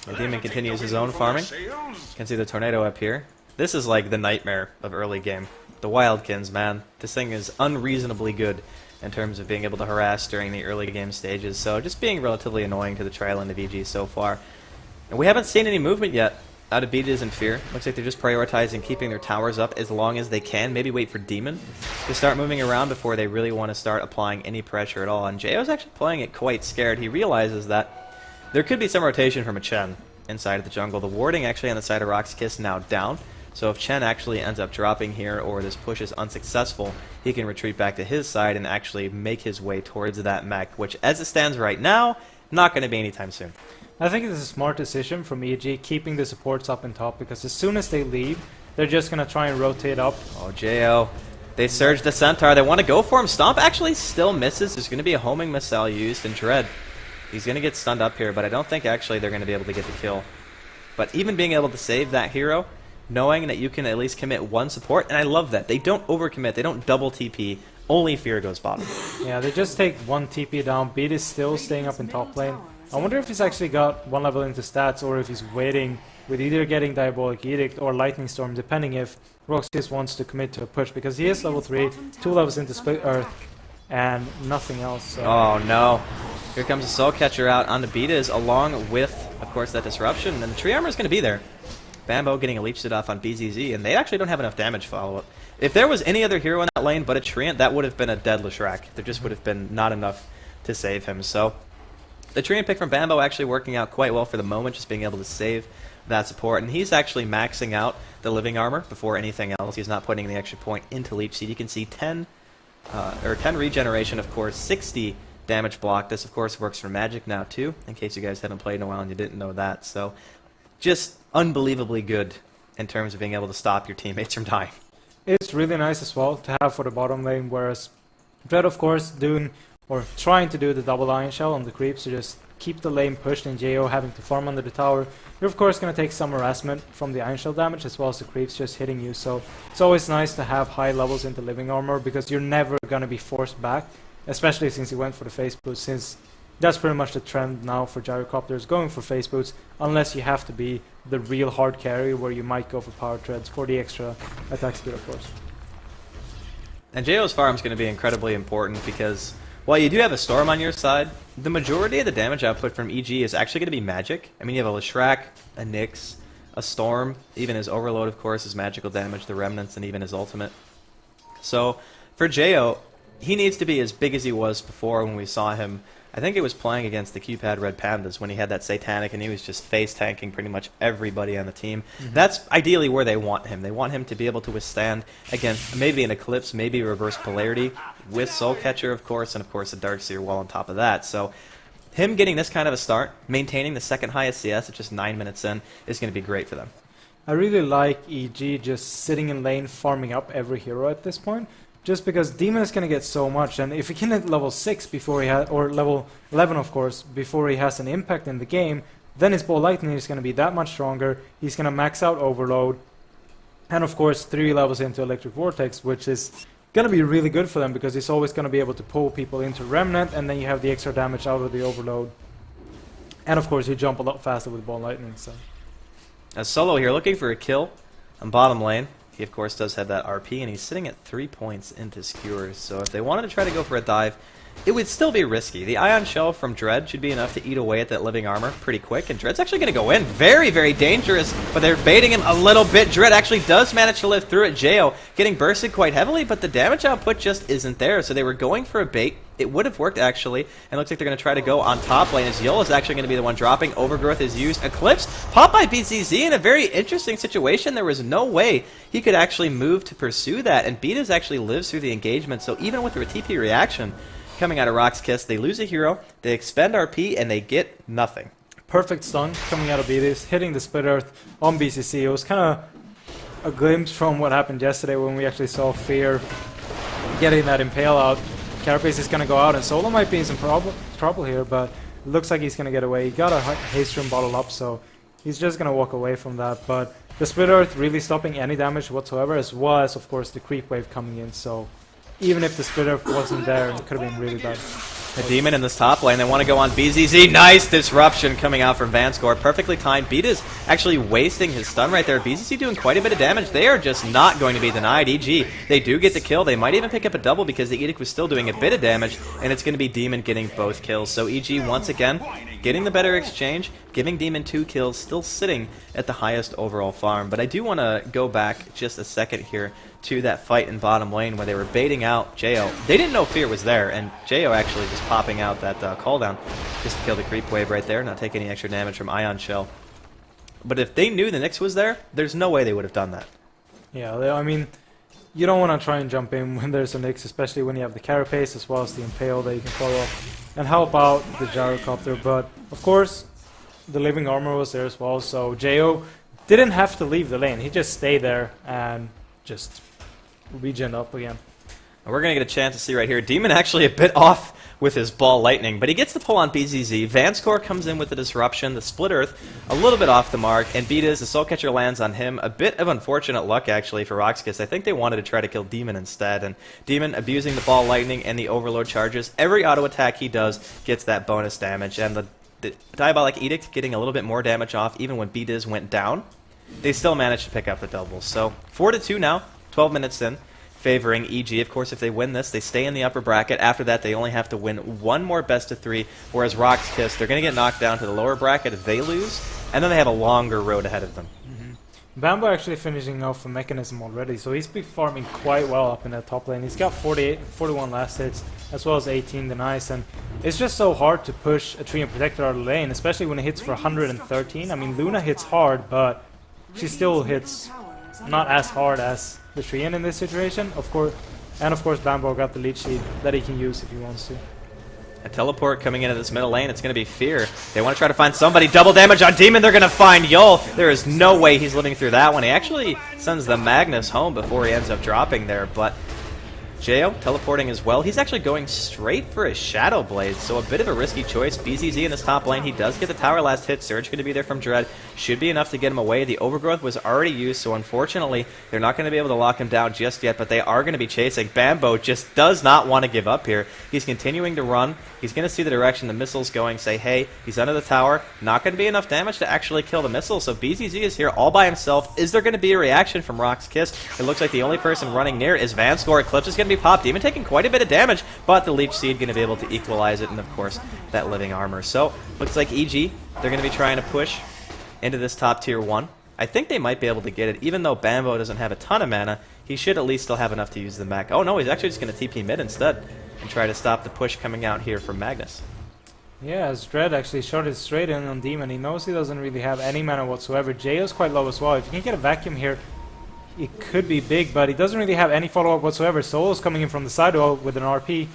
S3: And Demon continues his own farming. You can see the tornado up here. This is like the nightmare of early game. The Wildkins, man. This thing is unreasonably good in terms of being able to harass during the early game stages. So just being relatively annoying to the tri-lane of EG so far. And we haven't seen any movement yet out of Betas and Fear. Looks like they're just prioritizing keeping their towers up as long as they can. Maybe wait for Demon to start moving around before they really want to start applying any pressure at all. And Jo's actually playing it quite scared. He realizes that there could be some rotation from a Chen inside of the jungle. The warding actually on the side of Rock's Kiss now down. So if Chen actually ends up dropping here, or this push is unsuccessful, he can retreat back to his side and actually make his way towards that mech, which as it stands right now, not going to be anytime soon.
S4: I think it's a smart decision from EG keeping the supports up in top, because as soon as they leave, they're just going to try and rotate up.
S3: Oh, Jo. They surge the Centaur. They want to go for him. Stomp actually still misses. There's going to be a homing missile used, and Dread, he's going to get stunned up here, but I don't think actually they're going to be able to get the kill. But even being able to save that hero, knowing that you can at least commit one support, and I love that. They don't overcommit. They don't double TP. Only Fear goes bottom.
S4: Yeah, they just take one TP down. Beat is still staying up in top lane. I wonder if he's actually got one level into stats, or if he's waiting with either getting Diabolic Edict or Lightning Storm, depending if Roxas wants to commit to a push, because he is level 3, 2 levels into Split Earth, and nothing else. So.
S3: Oh no. Here comes the Soul Catcher out on the Betas, along with, of course, that Disruption, and the Tree Armor is going to be there. Bambo getting a Leech It off on BZZ, and they actually don't have enough damage follow-up. If there was any other hero in that lane but a Treant, that would have been a dead Leshrac. There just would have been not enough to save him. So the Treant pick from Bambo actually working out quite well for the moment, just being able to save that support. And he's actually maxing out the Living Armor before anything else. He's not putting the extra point into Leech Seed. You can see 10 regeneration, of course, 60 damage block. This, of course, works for Magic now, too, in case you guys haven't played in a while and you didn't know that. So just unbelievably good in terms of being able to stop your teammates from dying.
S4: it's really nice as well to have for the bottom lane, whereas Dread, of course, doing or trying to do the double Iron Shell on the creeps to just keep the lane pushed, and Jo having to farm under the tower. You're of course going to take some harassment from the Iron Shell damage as well as the creeps just hitting you, so it's always nice to have high levels into living armor because you're never going to be forced back, especially since you went for the face boost, since that's pretty much the trend now for gyrocopters, going for face boots, unless you have to be the real hard carry where you might go for power treads for the extra attack speed, of course.
S3: And JO's farm is going to be incredibly important because while you do have a Storm on your side, the majority of the damage output from EG is actually going to be magic. I mean, you have a Leshrac, a Nyx, a Storm, even his Overload, of course, is magical damage, the Remnants, and even his ultimate. So for Jo, he needs to be as big as he was before when we saw him. I think it was playing against the Q-Pad Red Pandas when he had that Satanic and he was just face tanking pretty much everybody on the team. That's ideally where they want him. They want him to be able to withstand against maybe an Eclipse, maybe Reverse Polarity, with Soul Catcher, of course, and of course a Darkseer wall on top of that. So him getting this kind of a start, maintaining the second highest CS at just 9 minutes in, is going to be great for them.
S4: I really like EG just sitting in lane farming up every hero at this point. Just because Demon is going to get so much, and if he can hit level 6 before he has, or level 11 of course, before he has an impact in the game, then his Ball Lightning is going to be that much stronger. He's going to max out Overload, and of course 3 levels into Electric Vortex, which is going to be really good for them because he's always going to be able to pull people into Remnant, and then you have the extra damage out of the Overload. And of course you jump a lot faster with Ball Lightning. So
S3: As Solo here looking for a kill on bottom lane. He, of course, does have that RP, and he's sitting at 3 points into Skewers. So if they wanted to try to go for a dive, it would still be risky. The Ion Shell from Dread should be enough to eat away at that living armor pretty quick, and Dread's actually going to go in. Very, very dangerous, but they're baiting him a little bit. Dread actually does manage to live through it. Jo getting bursted quite heavily, but the damage output just isn't there, so they were going for a bait. It would have worked, actually, and it looks like they're going to try to go on top lane, as Yol is actually going to be the one dropping. Overgrowth is used. Eclipse popped by BZZ in a very interesting situation. There was no way he could actually move to pursue that, and Beatas actually lives through the engagement, so even with the TP reaction coming out of Rock's Kiss, they lose a hero, they expend RP, and they get nothing.
S4: perfect stun coming out of Beatas, hitting the Split Earth on BCC. It was kind of a glimpse from what happened yesterday when we actually saw Fear getting that Impale out. Carapace is going to go out, and Solo might be in some trouble here, but it looks like he's going to get away. He got a haste room bottle up, so he's just going to walk away from that. But the Split Earth really stopping any damage whatsoever, as well as, of course, the creep wave coming in. So even if the Split Earth wasn't there, it could have been really bad.
S3: A demon in this top lane. They want to go on BZZ. Nice disruption coming out from Vanscore. Perfectly timed. Beat is actually wasting his stun right there. BZZ doing quite a bit of damage. They are just not going to be denied. EG, they do get the kill. They might even pick up a double because the Edict was still doing a bit of damage, and it's going to be Demon getting both kills. So EG, once again, getting the better exchange, giving Demon 2 kills, still sitting at the highest overall farm. But I do want to go back just a second here to that fight in bottom lane where they were baiting out Jo. They didn't know Fear was there, and Jo actually just popping out that cooldown just to kill the creep wave right there, not take any extra damage from Ion Shell. But if they knew the Nyx was there, there's no way they would have done that.
S4: Yeah, I mean, you don't want to try and jump in when there's a Nyx, especially when you have the Carapace as well as the Impale that you can follow up and help out the Gyrocopter. But, of course, the Living Armor was there as well, so Jo didn't have to leave the lane. He just stayed there and just regen up again.
S3: And we're going to get a chance to see right here. Demon actually a bit off with his Ball Lightning, but he gets the pull on BZZ. Vanscore comes in with the disruption. The Split Earth a little bit off the mark, and Beatas, the Soul Catcher lands on him. A bit of unfortunate luck, actually, for Roxkiss. I think they wanted to try to kill Demon instead, and Demon abusing the Ball Lightning and the Overload charges. Every auto attack he does gets that bonus damage, and the Diabolic Edict getting a little bit more damage off even when Beatas went down. They still managed to pick up the doubles. So 4-2 now, 12 minutes in, favoring EG. Of course, if they win this, they stay in the upper bracket. After that, they only have to win one more best of 3, whereas Rock's Kiss, they're going to get knocked down to the lower bracket if they lose, and then they have a longer road ahead of them.
S4: Bambo actually finishing off a Mechanism already, so he's been farming quite well up in that top lane. He's got 41 last hits, as well as 18 denies, and it's just so hard to push a Treant Protector out of the lane, especially when it hits for 113. I mean, Luna hits hard, but she still hits not as hard as the Treant in this situation, of course. And of course, Bambo got the leech seed that he can use if he wants to.
S3: A teleport coming into this middle lane. It's going to be Fear. They want to try to find somebody. Double damage on Demon. They're going to find Yul. There is no way he's living through that one. He actually sends the Magnus home before he ends up dropping there, but Jo teleporting as well. He's actually going straight for his Shadow Blade, so a bit of a risky choice. BZZ in this top lane. He does get the tower last hit. Surge going to be there from Dread. Should be enough to get him away. The Overgrowth was already used, so unfortunately, they're not going to be able to lock him down just yet, but they are going to be chasing. Bambo just does not want to give up here. He's continuing to run. He's going to see the direction the missile's going, say, hey, he's under the tower. Not going to be enough damage to actually kill the missile, so BZZ is here all by himself. Is there going to be a reaction from Rock's Kiss? It looks like the only person running near is Vanscore. Eclipse is going to be popped. Demon taking quite a bit of damage, but the Leech Seed going to be able to equalize it, and of course, that living armor. So, looks like EG, they're going to be trying to push into this top tier 1. I think they might be able to get it, even though Bambo doesn't have a ton of mana. He should at least still have enough to use the mech. Oh no, he's actually just going to TP mid instead and try to stop the push coming out here from Magnus.
S4: Yeah, as Dread actually shot it straight in on Demon. He knows he doesn't really have any mana whatsoever. Jayo's quite low as well. If you can get a vacuum here, it could be big, but he doesn't really have any follow-up whatsoever. Solo's coming in from the side with an RP.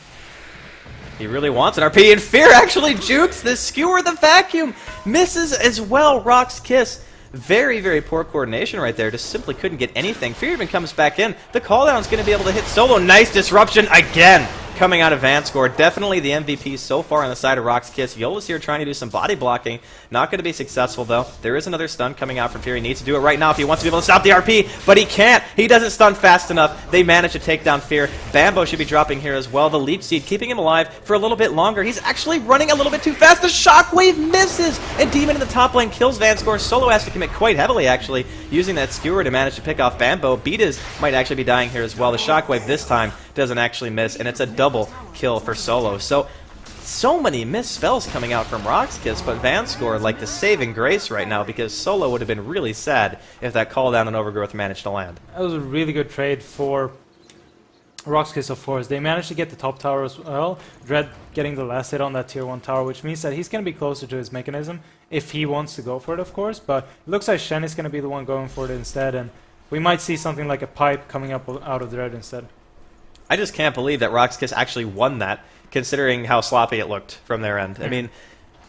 S3: He really wants an RP, and Fear actually jukes the Skewer. The vacuum misses as well. Rock's Kiss. Very, very poor coordination right there. Just simply couldn't get anything. Fear even comes back in. The cooldown's going to be able to hit Solo. Nice disruption again coming out of Vanscore. Definitely the MVP so far on the side of Rock's Kiss. Yola's here trying to do some body blocking. Not going to be successful, though. There is another stun coming out from Fear. He needs to do it right now if he wants to be able to stop the RP, but he can't. He doesn't stun fast enough. They manage to take down Fear. Bambo should be dropping here as well. The Leech Seed keeping him alive for a little bit longer. He's actually running a little bit too fast. The Shockwave misses, and Demon in the top lane kills Vanscore. Solo has to commit quite heavily, actually, using that Skewer to manage to pick off Bambo. Beataz might actually be dying here as well. The Shockwave this time doesn't actually miss, and it's a double kill for Solo. So many missed spells coming out from Rock's Kiss, but Vanscore like the saving grace right now, because Solo would have been really sad if that call down and Overgrowth managed to land.
S4: That was a really good trade for Rock's Kiss, of course. They managed to get the top tower as well. Dread getting the last hit on that tier 1 tower, which means that he's going to be closer to his mechanism if he wants to go for it, of course. But it looks like Shen is going to be the one going for it instead, and we might see something like a pipe coming up out of Dread instead.
S3: I just can't believe that Rock's Kiss actually won that, considering how sloppy it looked from their end. I mean,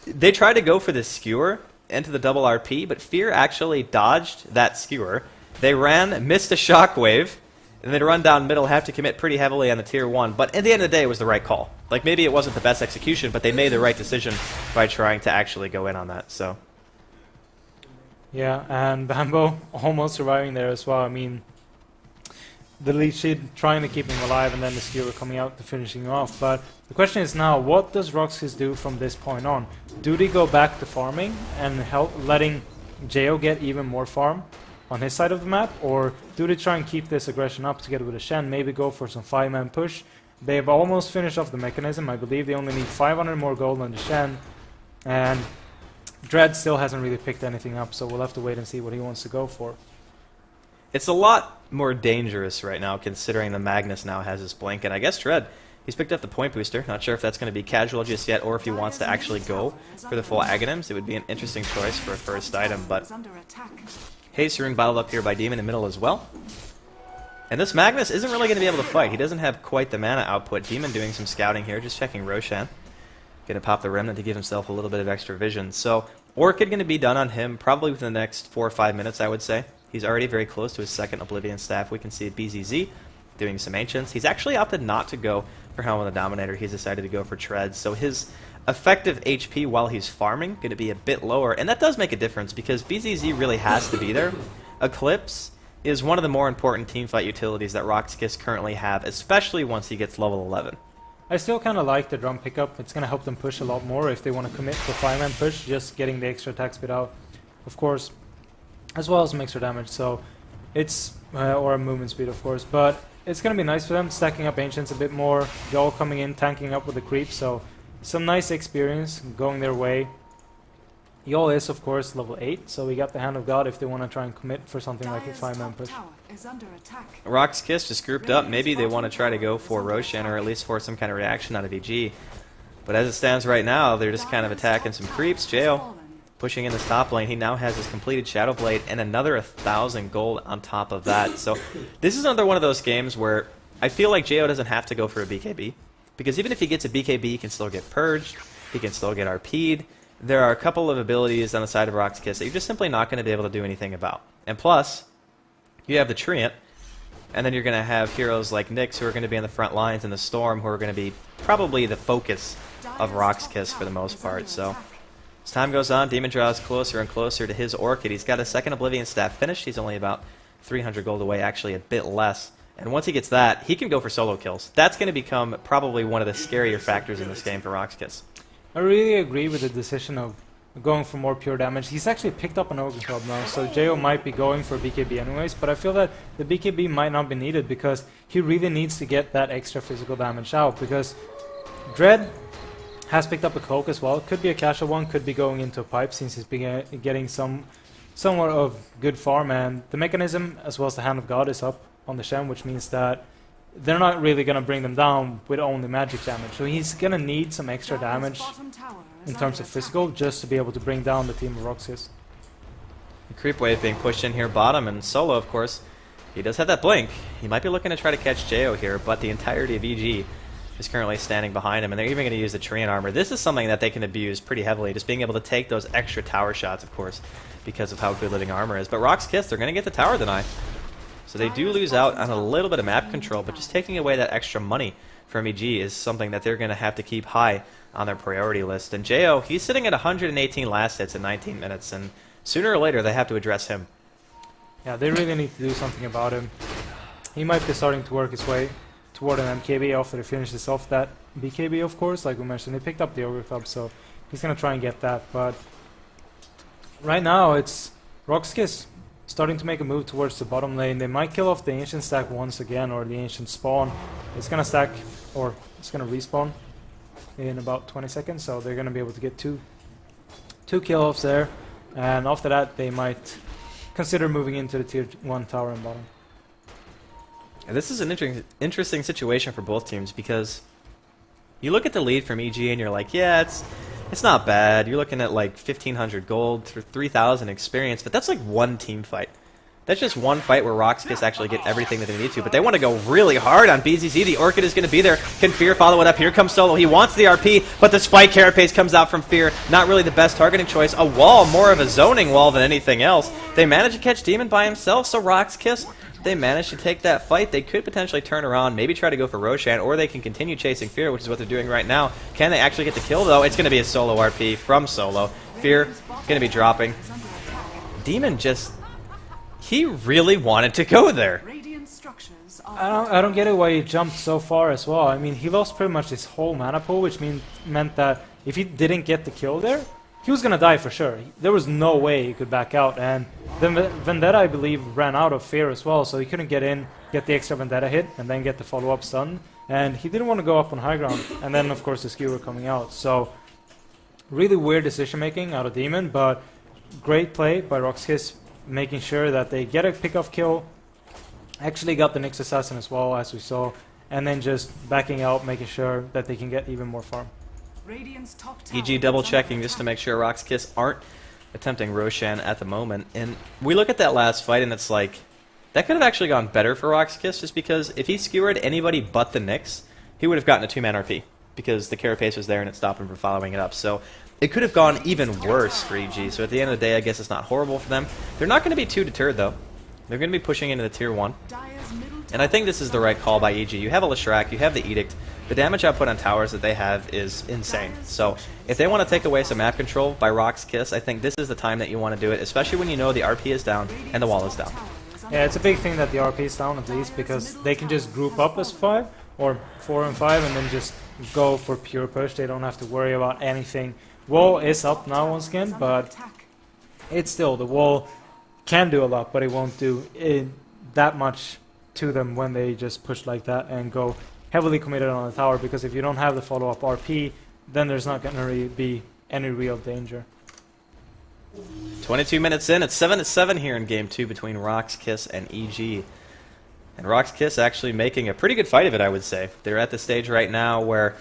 S3: they tried to go for the Skewer into the double RP, but Fear actually dodged that Skewer. They ran, missed a Shockwave, and they'd run down middle, have to commit pretty heavily on the tier 1. But at the end of the day, it was the right call. Like, maybe it wasn't the best execution, but they made the right decision by trying to actually go in on that. So,
S4: yeah, and Bambo almost surviving there as well. I mean, the Leech Seed trying to keep him alive, and then the Skewer coming out to finishing him off. But the question is now, what does Rock's Kiss do from this point on? Do they go back to farming and help letting Jo get even more farm on his side of the map, or do they try and keep this aggression up together with a Shen, maybe go for some 5-man push? They have almost finished off the mechanism. I believe they only need 500 more gold on the Shen, and Dread still hasn't really picked anything up, so we'll have to wait and see what he wants to go for.
S3: it's a lot more dangerous right now, considering the Magnus now has his blink, and I guess Dread, he's picked up the point booster. Not sure if that's going to be casual just yet, or if he wants to actually go for the full Aghanims. It would be an interesting choice for a first item, but Haste Rune bottled up here by Demon in the middle as well. And this Magnus isn't really going to be able to fight. He doesn't have quite the mana output. Demon doing some scouting here, just checking Roshan. Going to pop the Remnant to give himself a little bit of extra vision. So, Orchid going to be done on him probably within the next 4 or 5 minutes, I would say. He's already very close to his second Oblivion Staff. We can see BZZ doing some Ancients. He's actually opted not to go for Helm of the Dominator. He's decided to go for Tread. So his effective HP while he's farming going to be a bit lower. And that does make a difference because BZZ really has to be there. Eclipse is one of the more important teamfight utilities that Rock's Kiss currently have, especially once he gets level 11.
S4: I still kind of like the drum pickup. It's going to help them push a lot more if they want to commit to 5-man push, just getting the extra attack speed out, of course, as well as some extra damage. So it's, or a movement speed, of course, but it's going to be nice for them, stacking up Ancients a bit more, Y'all coming in, tanking up with the creep, so some nice experience going their way. Y'all is, of course, level 8, so we got the Hand of God if they want to try and commit for something like a 5-man push.
S3: Rock's Kiss just grouped up. Maybe they want to try to go for Roshan, or at least for some kind of reaction out of EG. But as it stands right now, they're just kind of attacking some creeps. Jail pushing in this top lane. He now has his completed Shadow Blade and another 1,000 gold on top of that. So this is another one of those games where I feel like Jo doesn't have to go for a BKB. Because even if he gets a BKB, he can still get purged, he can still get RP'd. There are a couple of abilities on the side of Rock's Kiss that you're just simply not going to be able to do anything about. And plus, you have the Treant, and then you're going to have heroes like Nyx who are going to be in the front lines, and the Storm who are going to be probably the focus of Rock's Kiss for the most part. So as time goes on, Demon draws closer and closer to his Orchid. He's got a second Oblivion staff finished. He's only about 300 gold away, actually a bit less. And once he gets that, he can go for solo kills. That's going to become probably one of the scarier factors in this game for Rock's Kiss.
S4: I really agree with the decision of going for more pure damage. He's actually picked up an Ogre Club now, so Jo might be going for BKB anyways, but I feel that the BKB might not be needed because he really needs to get that extra physical damage out, because Dread has picked up a cloak as well. Could be a casual one, could be going into a pipe since he's been getting somewhat of good farm, and the mechanism as well as the Hand of God is up on the Shen, which means that they're not really going to bring them down with only magic damage. So he's going to need some extra damage in terms of physical just to be able to bring down the team of Roxas.
S3: The creep wave being pushed in here bottom, and Solo, of course, he does have that blink. He might be looking to try to catch Jo here, but the entirety of EG is currently standing behind him, and they're even going to use the Treant armor. This is something that they can abuse pretty heavily, just being able to take those extra tower shots, of course, because of how good living armor is. But Rock's Kiss, they're going to get the tower deny. So they do lose out on a little bit of map control, but just taking away that extra money from EG is something that they're going to have to keep high on their priority list. And Jo, he's sitting at 118 last hits in 19 minutes, and sooner or later they have to address him.
S4: Yeah, they really need to do something about him. He might be starting to work his way toward an MKB after he finishes off that BKB, of course, like we mentioned. He picked up the Ogre Club, so he's going to try and get that. But right now it's Rock's Kiss starting to make a move towards the bottom lane. They might kill off the Ancient stack once again, or the Ancient spawn. It's going to stack, or it's going to respawn in about 20 seconds, so they're going to be able to get two kill-offs there. And after that, they might consider moving into the tier 1 tower and bottom.
S3: And this is an interesting situation for both teams, because you look at the lead from EG and you're like, yeah, it's not bad. You're looking at like 1,500 gold, 3,000 experience, but that's like one team fight. That's just one fight where Rock's Kiss actually get everything that they need to, but they want to go really hard on BZZ. The Orchid is going to be there. Can Fear follow it up? Here comes Solo. He wants the RP, but the Spike Carapace comes out from Fear. Not really the best targeting choice. A wall, more of a zoning wall than anything else. They manage to catch Demon by himself, so Rock's Kiss, they manage to take that fight. They could potentially turn around, maybe try to go for Roshan, or they can continue chasing Fear, which is what they're doing right now. Can they actually get the kill, though? It's going to be a solo RP from Solo. Fear going to be dropping. Demon just... he really wanted to go there.
S4: I don't get it why he jumped so far as well. I mean, he lost pretty much his whole mana pool, which meant that if he didn't get the kill there, he was going to die for sure. There was no way he could back out. And then Vendetta, I believe, ran out of Fear as well, so he couldn't get in, get the extra Vendetta hit, and then get the follow-up stun. And he didn't want to go up on high ground. And then, of course, the skewer coming out. So, really weird decision-making out of Demon, but great play by Rock's Kiss, making sure that they get a pick-off kill. Actually got the Nyx Assassin as well, as we saw. And then just backing out, making sure that they can get even more farm.
S3: EG double checking just to make sure Rock's Kiss aren't attempting Roshan at the moment. And we look at that last fight and it's like, that could have actually gone better for Rock's Kiss, just because if he skewered anybody but the Nyx, he would have gotten a 2-man RP, because the Carapace was there and it stopped him from following it up. So it could have gone even worse for EG. So at the end of the day, I guess it's not horrible for them. They're not going to be too deterred, though. They're going to be pushing into the tier 1. And I think this is the right call by EG. You have a Leshrac, you have the Edict. The damage output on towers that they have is insane. So if they want to take away some map control by Rock's Kiss, I think this is the time that you want to do it, especially when you know the RP is down and the wall is down.
S4: Yeah, it's a big thing that the RP is down, at least, because they can just group up as 5 or 4 and 5 and then just go for pure push. They don't have to worry about anything. Wall is up now once again, but it's still, the wall can do a lot, but it won't do that much to them when they just push like that and go heavily committed on the tower, because if you don't have the follow-up RP, then there's not going to be any real danger.
S3: 22 minutes in, it's 7-7 here in Game 2 between Rock's Kiss and EG. And Rock's Kiss actually making a pretty good fight of it, I would say. They're at the stage right now where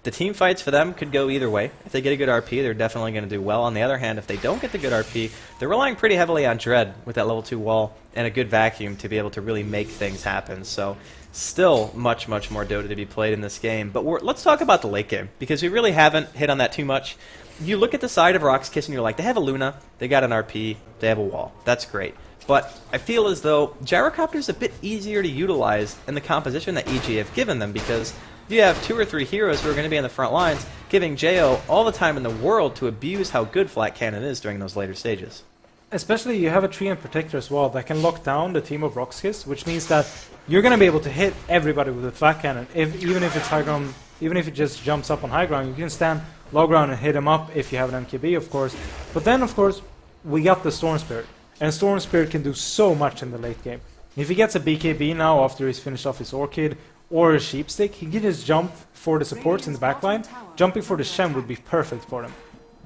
S3: The team fights for them could go either way. If they get a good RP, they're definitely going to do well. On the other hand, if they don't get the good RP, they're relying pretty heavily on Dread with that level 2 wall and a good vacuum to be able to really make things happen. So still much, much more Dota to be played in this game. But let's talk about the late game, because we really haven't hit on that too much. You look at the side of Roxkiss and you're like, they have a Luna, they got an RP, they have a wall. That's great. But I feel as though Gyrocopter's a bit easier to utilize in the composition that EG have given them, because you have 2 or 3 heroes who are going to be in the front lines, giving Jo all the time in the world to abuse how good Flat Cannon is during those later stages.
S4: Especially you have a Treant Protector as well that can lock down the team of Roxkiss, which means that you're going to be able to hit everybody with a Flat Cannon. Even if it's high ground, even if it just jumps up on high ground, you can stand low ground and hit him up if you have an MKB, of course. But then, of course, we got the Storm Spirit. And Storm Spirit can do so much in the late game. If he gets a BKB now after he's finished off his Orchid or a Sheepstick, he can just jump for the supports in the backline. Jumping for the Shen would be perfect for him.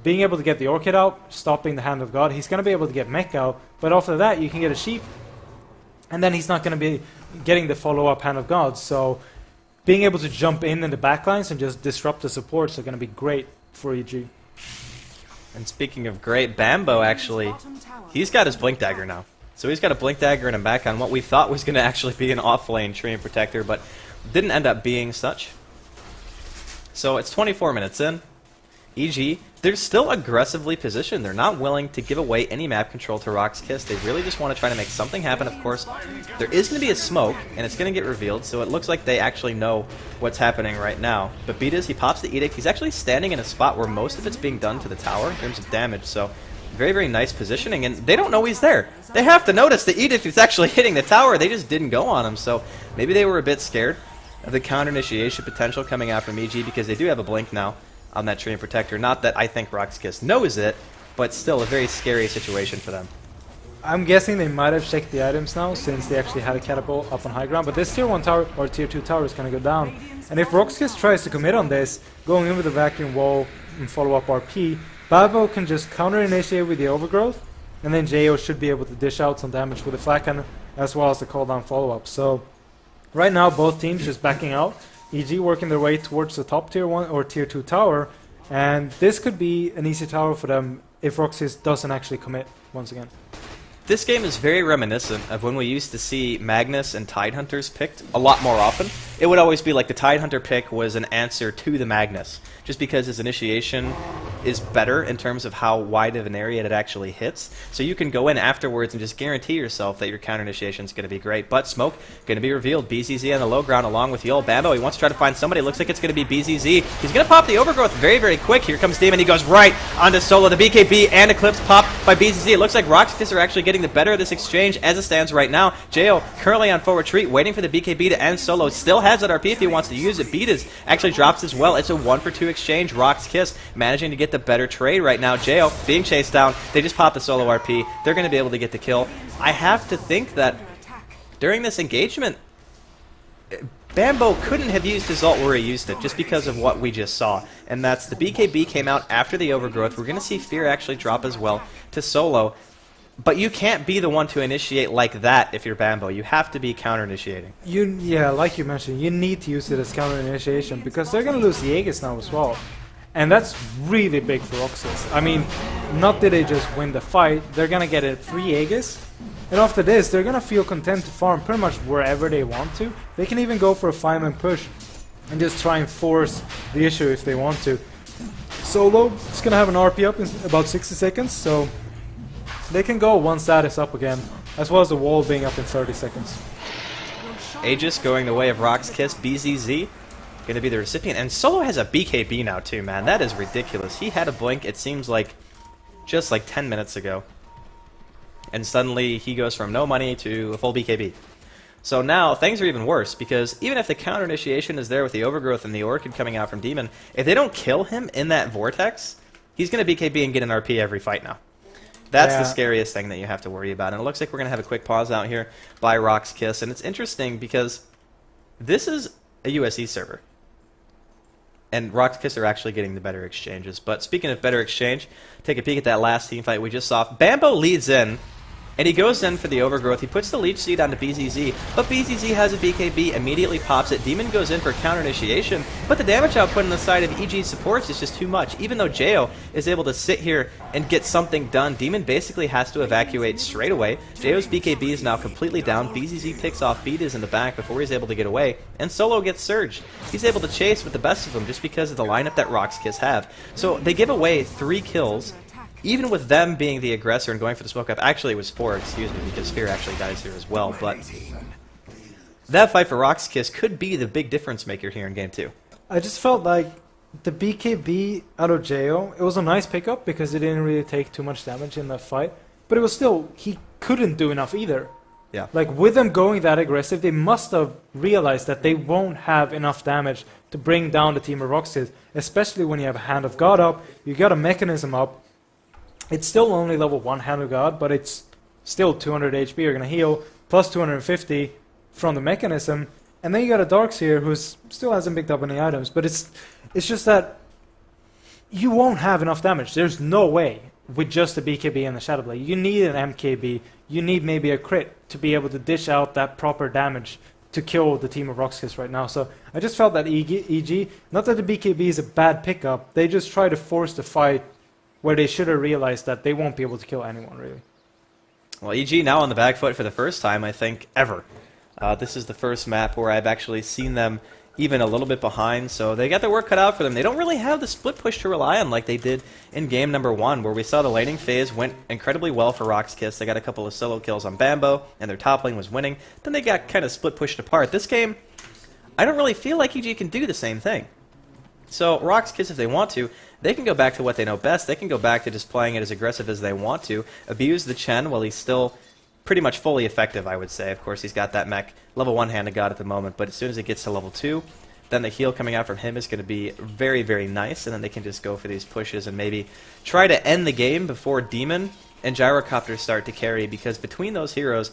S4: Being able to get the Orchid out, stopping the Hand of God, he's going to be able to get Mech out, but after that you can get a Sheep, and then he's not going to be getting the follow-up Hand of God. So being able to jump in the backlines and just disrupt the supports are going to be great for EG.
S3: And speaking of great, Bambo actually, he's got his Blink Dagger now. So he's got a Blink Dagger and a back on what we thought was going to actually be an off-lane Treant Protector, but didn't end up being such. So it's 24 minutes in. EG, they're still aggressively positioned. They're not willing to give away any map control to Roxkiss. They really just want to try to make something happen. Of course, there is going to be a smoke, and it's going to get revealed, so it looks like they actually know what's happening right now. But Beatus, he pops the Edict. He's actually standing in a spot where most of it's being done to the tower in terms of damage, so very, very nice positioning, and they don't know he's there. They have to notice the Edict is actually hitting the tower. They just didn't go on him, so maybe they were a bit scared of the counter-initiation potential coming out from EG, because they do have a Blink now on that Treant Protector. Not that I think Roxkiss knows it, but still a very scary situation for them.
S4: I'm guessing they might have checked the items now, since they actually had a catapult up on high ground, but this tier 1 tower, or tier 2 tower, is going to go down. And if Roxkiss tries to commit on this, going in with the vacuum wall and follow-up RP, Babo can just counter-initiate with the Overgrowth, and then Jo should be able to dish out some damage with the Flat Cannon, as well as the call-down follow-up. So, right now, both teams just backing out. EG working their way towards the top tier 1 or tier 2 tower, and this could be an easy tower for them if Roxkiss doesn't actually commit once again.
S3: This game is very reminiscent of when we used to see Magnus and Tidehunters picked a lot more often. It would always be like the Tidehunter pick was an answer to the Magnus, just because his initiation is better in terms of how wide of an area it actually hits. So you can go in afterwards and just guarantee yourself that your counter initiation is going to be great. But Smoke going to be revealed. BZZ on the low ground along with Yol Bambo. He wants to try to find somebody. Looks like it's going to be BZZ. He's going to pop the Overgrowth very, very quick. Here comes Demon. He goes right onto Solo. The BKB and Eclipse pop by BZZ. It looks like Roxkiss are actually getting the better of this exchange as it stands right now. Jo currently on full retreat, waiting for the BKB to end. Solo still has that RP if he wants to use it. Beat is actually drops as well. It's a 1-for-2 exchange. Roxkiss managing to get the better trade right now. Jo being chased down. They just pop the solo RP. They're going to be able to get the kill. I have to think that during this engagement, Bambo couldn't have used his ult where he used it just because of what we just saw. And that's the BKB came out after the Overgrowth. We're going to see Fear actually drop as well to Solo. But you can't be the one to initiate like that if you're Bambo. You have to be counter-initiating.
S4: Yeah, like you mentioned, you need to use it as counter-initiation because they're going to lose the Aegis now as well. And that's really big for Roxas. I mean, not that they just win the fight, they're going to get a free Aegis. And after this, they're going to feel content to farm pretty much wherever they want to. They can even go for a 5-man push and just try and force the issue if they want to. Solo is going to have an RP up in about 60 seconds, so they can go once that is up again, as well as the wall being up in 30 seconds.
S3: Aegis going the way of Roxkiss. BZZ going to be the recipient. And Solo has a BKB now too, man. That is ridiculous. He had a blink, it seems like, just like 10 minutes ago. And suddenly he goes from no money to a full BKB. So now things are even worse, because even if the counter initiation is there with the Overgrowth and the Orchid coming out from Demon, if they don't kill him in that Vortex, he's going to BKB and get an RP every fight now. That's the scariest thing that you have to worry about. And it looks like we're going to have a quick pause out here by Roxkiss. And it's interesting because this is a USE server. And Roxkiss are actually getting the better exchanges. But speaking of better exchange, take a peek at that last team fight we just saw. Bambo leads in and he goes in for the overgrowth. He puts the leech seed onto BZZ, but BZZ has a BKB, immediately pops it. Demon goes in for counter initiation, but the damage output on the side of EG's supports is just too much. Even though Jo is able to sit here and get something done, Demon basically has to evacuate straight away. Jo's BKB is now completely down. BZZ picks off Beat in the back before he's able to get away, and Solo gets surged. He's able to chase with the best of them just because of the lineup that Roxkiss have. So they give away 3 kills. Even with them being the aggressor and going for the smoke up, actually it was 4, excuse me, because Fear actually dies here as well, but that fight for Roxkiss could be the big difference maker here in Game 2.
S4: I just felt like the BKB out of Jo, it was a nice pickup because it didn't really take too much damage in that fight, but it was still, he couldn't do enough either.
S3: Yeah.
S4: Like, with them going that aggressive, they must have realized that they won't have enough damage to bring down the team of Roxkiss, especially when you have a Hand of God up, you got a Mechanism up. It's still only level 1 Hand of God, but it's still 200 HP you're going to heal, plus 250 from the Mechanism. And then you got a Darkseer who still hasn't picked up any items, but it's just that you won't have enough damage. There's no way with just a BKB and a Shadow Blade. You need an MKB, you need maybe a crit to be able to dish out that proper damage to kill the team of Roxkiss right now. So I just felt that EG, not that the BKB is a bad pickup, they just try to force the fight where they should have realized that they won't be able to kill anyone, really.
S3: Well, EG now on the back foot for the first time, I think, ever. This is the first map where I've actually seen them even a little bit behind, so they got their work cut out for them. They don't really have the split push to rely on like they did in game number 1, where we saw the laning phase went incredibly well for Roxkiss. They got a couple of solo kills on Bambo, and their top lane was winning. Then they got kind of split pushed apart. This game, I don't really feel like EG can do the same thing. So Roxkiss, if they want to, they can go back to what they know best. They can go back to just playing it as aggressive as they want to, abuse the Chen while he's still pretty much fully effective, I would say. Of course, he's got that mech level 1 Hand of God at the moment, but as soon as it gets to level 2, then the heal coming out from him is going to be very, very nice, and then they can just go for these pushes and maybe try to end the game before Demon and Gyrocopter start to carry, because between those heroes,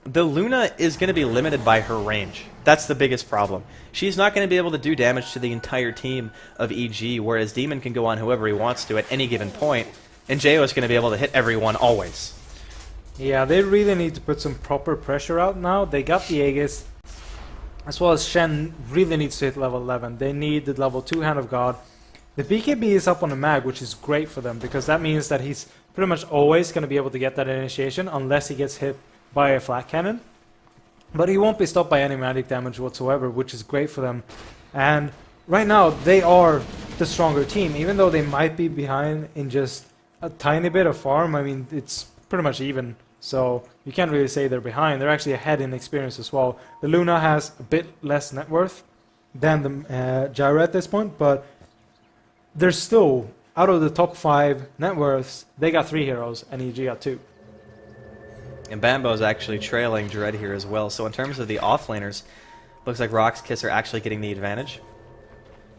S3: the Luna is going to be limited by her range. That's the biggest problem. She's not going to be able to do damage to the entire team of EG, whereas Demon can go on whoever he wants to at any given point, and Jo is going to be able to hit everyone always.
S4: Yeah, they really need to put some proper pressure out now. They got the Aegis, as well as Shen really needs to hit level 11. They need the level 2 Hand of God. The BKB is up on the mag, which is great for them, because that means that he's pretty much always going to be able to get that initiation, unless he gets hit by a flat cannon. But he won't be stopped by any magic damage whatsoever, which is great for them. And right now, they are the stronger team, even though they might be behind in just a tiny bit of farm. I mean, it's pretty much even. So you can't really say they're behind. They're actually ahead in experience as well. The Luna has a bit less net worth than the Gyro at this point, but they're still, out of the top 5 net worths, they got 3 heroes, and EG got 2.
S3: And Bambo's actually trailing Dread here as well. So in terms of the offlaners, looks like Roxkiss are actually getting the advantage.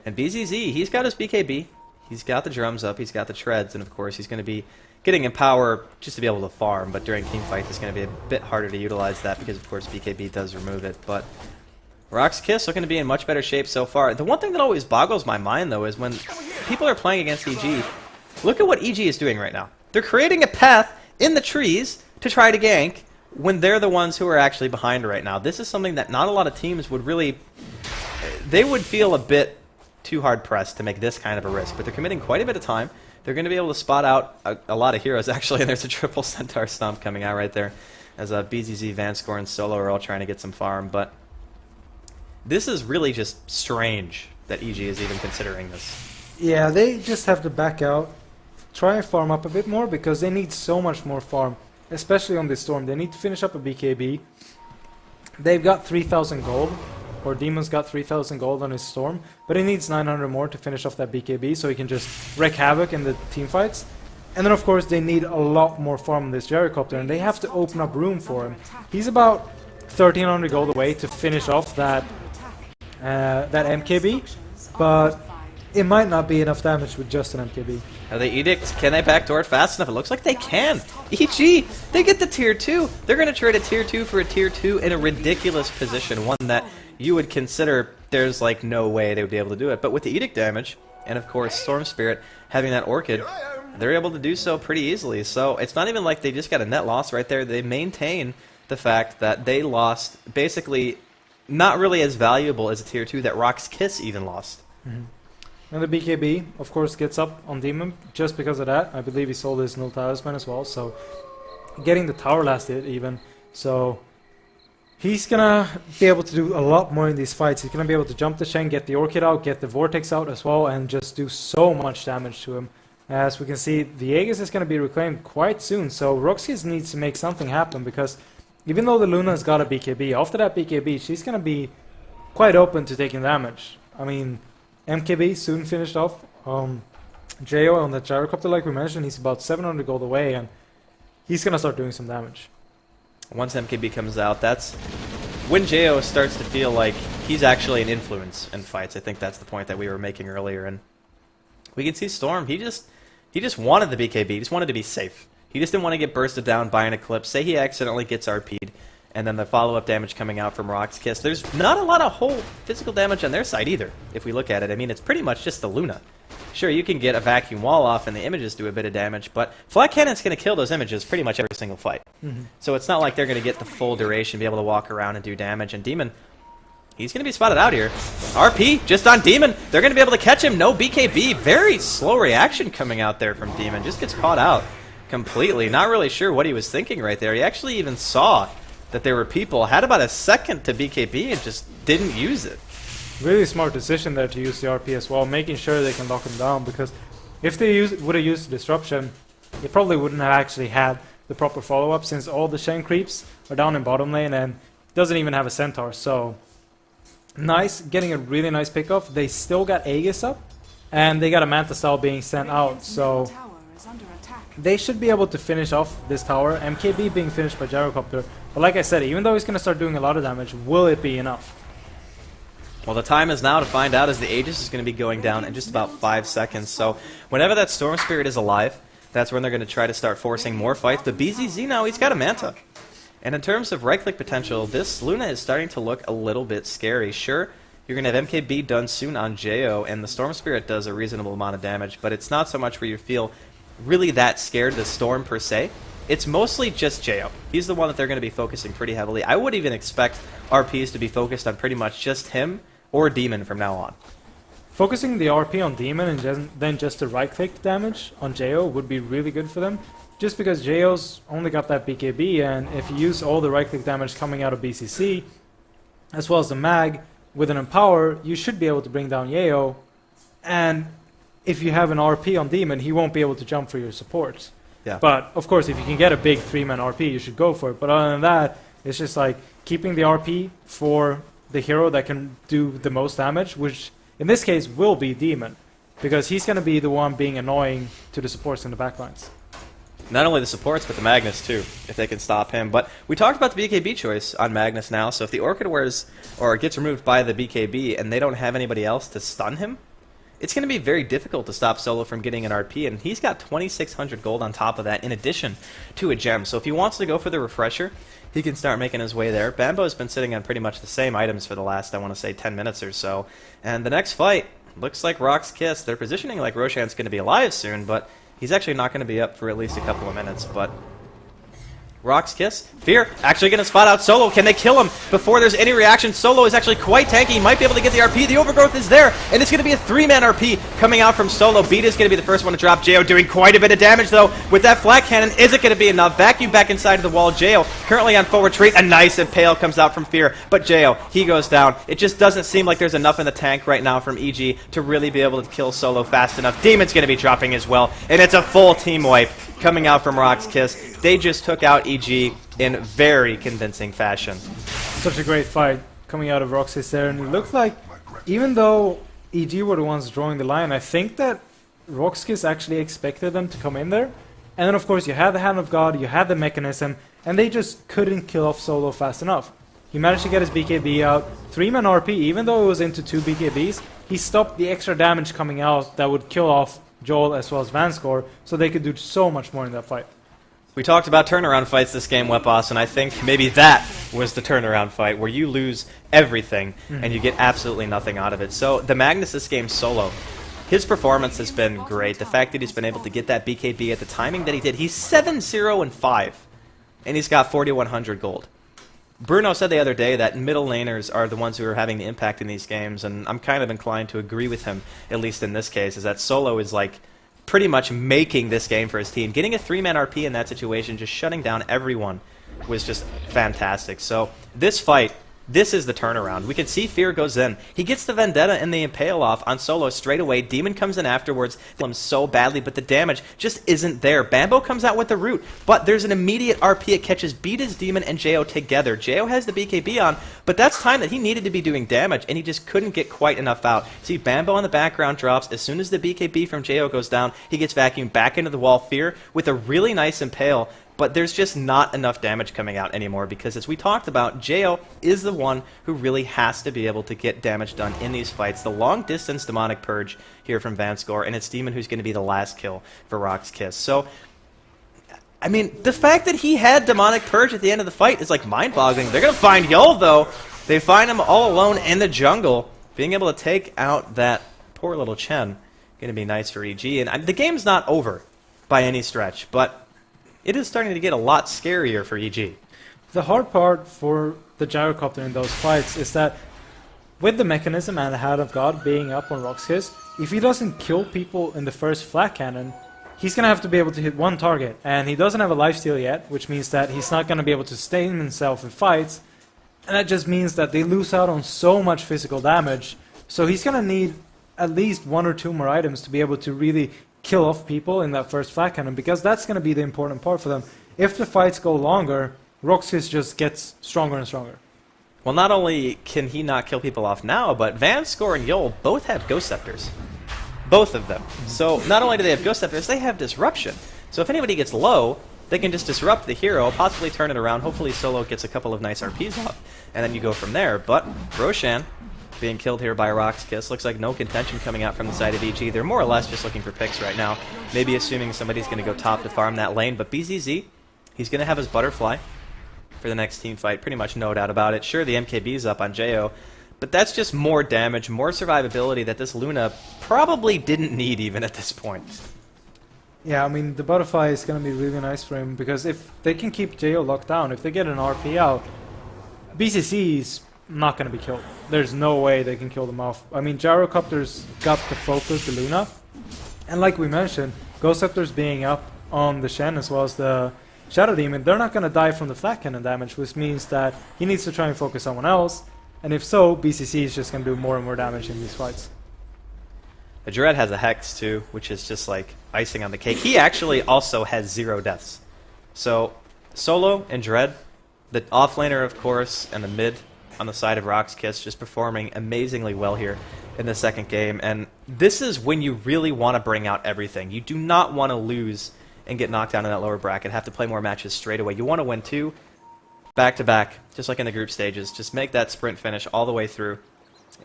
S3: And BZZ, he's got his BKB, he's got the drums up, he's got the treads, and of course he's going to be getting in power just to be able to farm, but during team fights it's going to be a bit harder to utilize that because of course BKB does remove it. But Roxkiss looking to be in much better shape so far. The one thing that always boggles my mind though is when people are playing against EG, look at what EG is doing right now. They're creating a path in the trees to try to gank when they're the ones who are actually behind right now. This is something that not a lot of teams would really, they would feel a bit too hard pressed to make this kind of a risk, but they're committing quite a bit of time. They're going to be able to spot out a lot of heroes actually, and there's a triple Centaur stomp coming out right there as BZZ, Vanscore, and Solo are all trying to get some farm, but this is really just strange that EG is even considering this.
S4: Yeah, they just have to back out, try and farm up a bit more, because they need so much more farm, especially on this storm. They need to finish up a BKB. They've got 3,000 gold, or Demon's got 3,000 gold on his storm, but he needs 900 more to finish off that BKB so he can just wreak havoc in the team fights. And then of course they need a lot more farm on this Gyrocopter, and they have to open up room for him. He's about 1,300 gold away to finish off that MKB, but it might not be enough damage with just an MKB.
S3: Are they Edict? Can they backdoor it fast enough? It looks like they can. EG, they get the tier 2. They're going to trade a tier 2 for a tier 2 in a ridiculous position, one that you would consider there's like no way they would be able to do it. But with the Edict damage, and of course Storm Spirit having that Orchid, they're able to do so pretty easily. So it's not even like they just got a net loss right there. They maintain the fact that they lost basically not really as valuable as a tier 2 that Rock's Kiss even lost.
S4: And the BKB, of course, gets up on Demon just because of that. I believe he sold his null talisman as well, so getting the tower last hit even. So he's gonna be able to do a lot more in these fights. He's gonna be able to jump the Shen, get the Orchid out, get the Vortex out as well, and just do so much damage to him. As we can see, the Aegis is gonna be reclaimed quite soon, so Roxas needs to make something happen, because even though the Luna's got a BKB, after that BKB, she's gonna be quite open to taking damage. I mean, MKB soon finished off. Jo on the gyrocopter, like we mentioned, he's about 700 gold away, and he's gonna start doing some damage.
S3: Once MKB comes out, that's when Jo starts to feel like he's actually an influence in fights. I think that's the point that we were making earlier. And we can see Storm, he just wanted the BKB, he just wanted to be safe. He just didn't want to get bursted down by an Eclipse. Say he accidentally gets RP'd, and then the follow-up damage coming out from Rock's Kiss. There's not a lot of whole physical damage on their side either, if we look at it. I mean, it's pretty much just the Luna. Sure, you can get a vacuum wall off and the images do a bit of damage, but Flat Cannon's going to kill those images pretty much every single fight. So it's not like they're going to get the full duration, be able to walk around and do damage. And Demon, he's going to be spotted out here. RP just on Demon. They're going to be able to catch him. No BKB. Very slow reaction coming out there from Demon. Just gets caught out completely. Not really sure what he was thinking right there. He actually even saw that there were people, had about a second to BKB and just didn't use it.
S4: Really smart decision there to use the RP as well, making sure they can lock him down, because if they would have used Disruption, they probably wouldn't have actually had the proper follow-up, since all the Shen creeps are down in bottom lane and doesn't even have a Centaur. So nice, getting a really nice pick-off. They still got Aegis up, and they got a Manta Style being sent out, so they should be able to finish off this tower. MKB being finished by Gyrocopter, but like I said, even though he's going to start doing a lot of damage, will it be enough?
S3: Well, the time is now to find out, as the Aegis is going to be going down in just about 5 seconds. So whenever that Storm Spirit is alive, that's when they're going to try to start forcing more fights. But BZZ now, he's got a Manta. And in terms of right-click potential, this Luna is starting to look a little bit scary. Sure, you're going to have MKB done soon on Jo, and the Storm Spirit does a reasonable amount of damage, but it's not so much where you feel really that scared of the Storm per se. It's mostly just Jo. He's the one that they're going to be focusing pretty heavily. I would even expect RPs to be focused on pretty much just him or Demon from now on.
S4: Focusing the RP on Demon and then just the right-click damage on Jo would be really good for them, just because Jo's only got that BKB, and if you use all the right-click damage coming out of BCC, as well as the mag, with an Empower, you should be able to bring down Yeo, and if you have an RP on Demon, he won't be able to jump for your supports.
S3: Yeah.
S4: But, of course, if you can get a big 3-man RP, you should go for it. But other than that, it's just like keeping the RP for the hero that can do the most damage, which in this case will be Demon, because he's going to be the one being annoying to the supports in the backlines.
S3: Not only the supports, but the Magnus too, if they can stop him. But we talked about the BKB choice on Magnus now, so if the Orchid wears or gets removed by the BKB and they don't have anybody else to stun him, it's going to be very difficult to stop Solo from getting an RP, and he's got 2,600 gold on top of that, in addition to a gem. So if he wants to go for the refresher, he can start making his way there. Bambo's been sitting on pretty much the same items for the last, I want to say, 10 minutes or so. And the next fight looks like Rock's Kiss. They're positioning like Roshan's going to be alive soon, but he's actually not going to be up for at least a couple of minutes. But Rock's Kiss. Fear actually going to spot out Solo. Can they kill him before there's any reaction? Solo is actually quite tanky. He might be able to get the RP. The Overgrowth is there, and it's going to be a 3-man RP coming out from Solo. Beat is going to be the first one to drop. Jo doing quite a bit of damage, though, with that flat cannon. Is it going to be enough? Vacuum back inside of the wall. Jo currently on full retreat. A nice impale comes out from Fear, but Jo, he goes down. It just doesn't seem like there's enough in the tank right now from EG to really be able to kill Solo fast enough. Demon's going to be dropping as well, and it's a full team wipe coming out from Rock's Kiss. They just took out EG in very convincing fashion.
S4: Such a great fight coming out of Roxas there, and it looked like, even though EG were the ones drawing the line, I think that Roxas actually expected them to come in there. And then of course you had the Hand of God, you had the Mechanism, and they just couldn't kill off Solo fast enough. He managed to get his BKB out, 3-man RP, even though it was into 2 BKBs, he stopped the extra damage coming out that would kill off Joel as well as Vanscore, so they could do so much more in that fight.
S3: We talked about turnaround fights this game, Webboss, and I think maybe that was the turnaround fight, where you lose everything and you get absolutely nothing out of it. So the Magnus this game solo, his performance has been great. The fact that he's been able to get that BKB at the timing that he did. He's 7-0-5, and he's got 4,100 gold. Bruno said the other day that middle laners are the ones who are having the impact in these games, and I'm kind of inclined to agree with him, at least in this case, is that Solo is like pretty much making this game for his team. Getting a 3-man RP in that situation, just shutting down everyone, was just fantastic. So this fight, this is the turnaround. We can see Fear goes in. He gets the Vendetta and the Impale off on Solo straight away. Demon comes in afterwards. Him so badly, but the damage just isn't there. Bambo comes out with the root, but there's an immediate RP. It catches beat his Demon and Jo together. Jo has the BKB on, but that's time that he needed to be doing damage, and he just couldn't get quite enough out. See, Bambo in the background drops. As soon as the BKB from Jo goes down, he gets vacuumed back into the wall. Fear with a really nice Impale, but there's just not enough damage coming out anymore because, as we talked about, Jo is the one who really has to be able to get damage done in these fights. The long-distance Demonic Purge here from Vanscore, and it's Demon who's going to be the last kill for Rock's Kiss. So, I mean, the fact that he had Demonic Purge at the end of the fight is, like, mind-boggling. They're going to find Yol, though. They find him all alone in the jungle. Being able to take out that poor little Chen, going to be nice for EG. And the game's not over by any stretch, but it is starting to get a lot scarier for EG.
S4: The hard part for the Gyrocopter in those fights is that with the mechanism and the Hand of God being up on Roxkiss, if he doesn't kill people in the first flat cannon, he's going to have to be able to hit one target. And he doesn't have a lifesteal yet, which means that he's not going to be able to sustain himself in fights. And that just means that they lose out on so much physical damage. So he's going to need at least 1 or 2 more items to be able to really kill off people in that first flat cannon, because that's going to be the important part for them. If the fights go longer, Roxkiss just gets stronger and stronger.
S3: Well, not only can he not kill people off now, but Vanscore and Yol both have Ghost Scepters. Both of them. So not only do they have Ghost Scepters, they have Disruption. So if anybody gets low, they can just disrupt the hero, possibly turn it around. Hopefully Solo gets a couple of nice RPs off, and then you go from there. But Roshan being killed here by Rock's Kiss. Looks like no contention coming out from the side of EG. They're more or less just looking for picks right now. Maybe assuming somebody's going to go top to farm that lane. But BZZ, he's going to have his Butterfly for the next team fight. Pretty much no doubt about it. Sure, the MKB's up on Jo, but that's just more damage, more survivability that this Luna probably didn't need even at this point.
S4: Yeah, I mean, the Butterfly is going to be really nice for him, because if they can keep Jo locked down, if they get an RP out, BCC is not going to be killed. There's no way they can kill them off. I mean, Gyrocopter's got the focus, the Luna, and like we mentioned, Ghost Scepters being up on the Shen as well as the Shadow Demon, they're not going to die from the flat cannon damage, which means that he needs to try and focus someone else, and if so, BCC is just going to do more and more damage in these fights.
S3: The Dread has a Hex too, which is just like icing on the cake. He actually also has 0 deaths. So, Solo and Dread, the offlaner of course, and the mid on the side of Rock's Kiss, just performing amazingly well here in the second game. And this is when you really want to bring out everything. You do not want to lose and get knocked down in that lower bracket, have to play more matches straight away. You want to win 2 back-to-back, just like in the group stages. Just make that sprint finish all the way through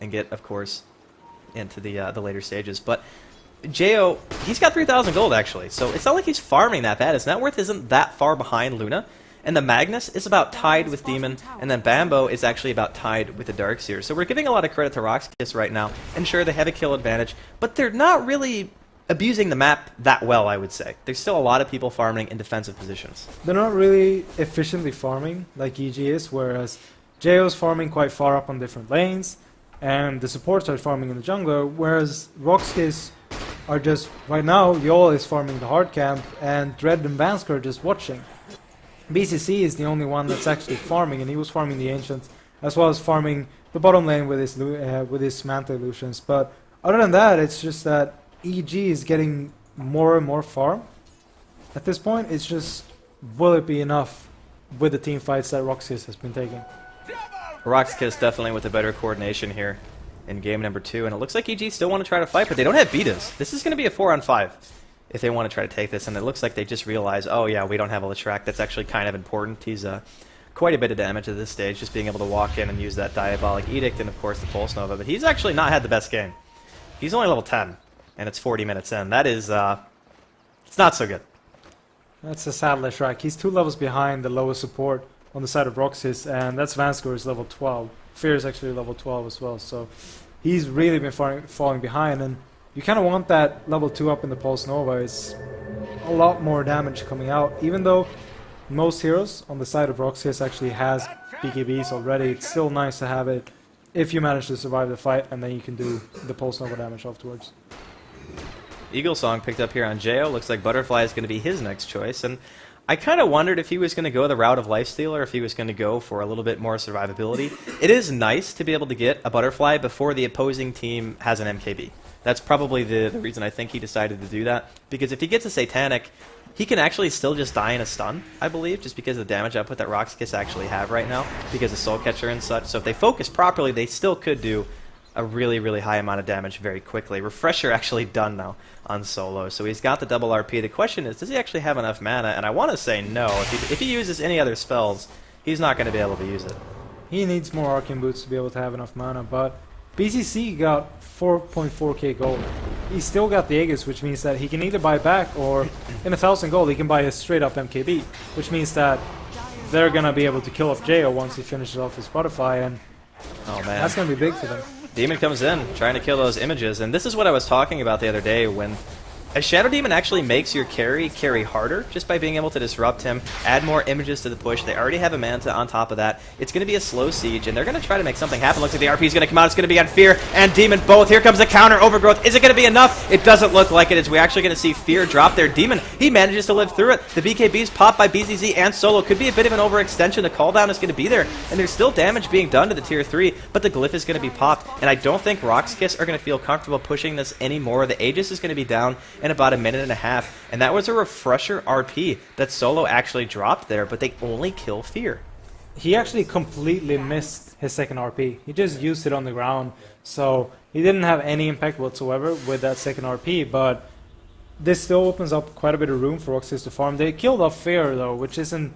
S3: and get, of course, into the later stages. But Jo, he's got 3,000 gold, actually, so it's not like he's farming that bad. His net worth isn't that far behind Luna. And the Magnus is about tied with Demon, and then Bambo is actually about tied with the Darkseer. So we're giving a lot of credit to Rock's Kiss right now. And sure, they have a kill advantage, but they're not really abusing the map that well, I would say. There's still a lot of people farming in defensive positions.
S4: They're not really efficiently farming like EG is, whereas Jo's farming quite far up on different lanes, and the supports are farming in the jungler, whereas Roxkiss are just, right now, Yol is farming the hard camp, and Dread and Vansker are just watching. BCC is the only one that's actually farming, and he was farming the Ancients, as well as farming the bottom lane with his Manta Illusions. But other than that, it's just that EG is getting more and more farm. At this point, it's just, will it be enough with the team fights that Roxkiss has been taking?
S3: Rock's Kiss definitely with a better coordination here in game number 2, and it looks like EG still want to try to fight, but they don't have betas. This is going to be a 4-on-5 if they want to try to take this, and it looks like they just realize, oh yeah, we don't have a Leshrac. That's actually kind of important. He's quite a bit of damage at this stage, just being able to walk in and use that Diabolic Edict and of course the Pulse Nova, but he's actually not had the best game. He's only level 10, and it's 40 minutes in. That is, it's not so good.
S4: That's a sad Leshrac. He's 2 levels behind the lowest support on the side of Roxas, and that's Vansker is level 12. Fear is actually level 12 as well, so he's really been falling behind. And you kind of want that level 2 up in the Pulse Nova. It's a lot more damage coming out. Even though most heroes on the side of Roxas actually has BKBs already, it's still nice to have it if you manage to survive the fight, and then you can do the Pulse Nova damage afterwards.
S3: Eagle Song picked up here on Jo. Looks like Butterfly is going to be his next choice, and I kind of wondered if he was going to go the route of Lifesteal or if he was going to go for a little bit more survivability. It is nice to be able to get a Butterfly before the opposing team has an MKB. That's probably the reason I think he decided to do that, because if he gets a Satanic, he can actually still just die in a stun, I believe, just because of the damage output that Roxkiss actually have right now, because of Soul Catcher and such. So if they focus properly, they still could do a really, really high amount of damage very quickly. Refresher actually done now on Solo, so he's got the double RP. The question is, does he actually have enough mana? And I want to say no. If he uses any other spells, he's not going to be able to use it.
S4: He needs more Arcane Boots to be able to have enough mana, but BCC got 4.4k gold. He still got the Aegis, which means that he can either buy back, or in 1,000 gold he can buy a straight up MKB, which means that they're going to be able to kill off Jo once he finishes off his Butterfly, and
S3: oh man,
S4: that's going to be big for them.
S3: Demon comes in, trying to kill those images, and this is what I was talking about the other day, when a Shadow Demon actually makes your carry harder just by being able to disrupt him, add more images to the push. They already have a Manta on top of that. It's going to be a slow siege, and they're going to try to make something happen. Looks like the RP is going to come out. It's going to be on Fear and Demon both. Here comes the counter. Overgrowth. Is it going to be enough? It doesn't look like it is. We're actually going to see Fear drop there. Demon, he manages to live through it. The BKBs popped by BZZ and Solo. Could be a bit of an overextension. The cooldown is going to be there, and there's still damage being done to the tier 3, but the Glyph is going to be popped, and I don't think Roxkiss are going to feel comfortable pushing this anymore. The Aegis is going to be down in about a minute and a half, and that was a Refresher RP that Solo actually dropped there, but they only kill Fear.
S4: He actually completely missed his second RP. He just used it on the ground, so he didn't have any impact whatsoever with that second RP, but this still opens up quite a bit of room for Roxas to farm. They killed off Fear though, which isn't...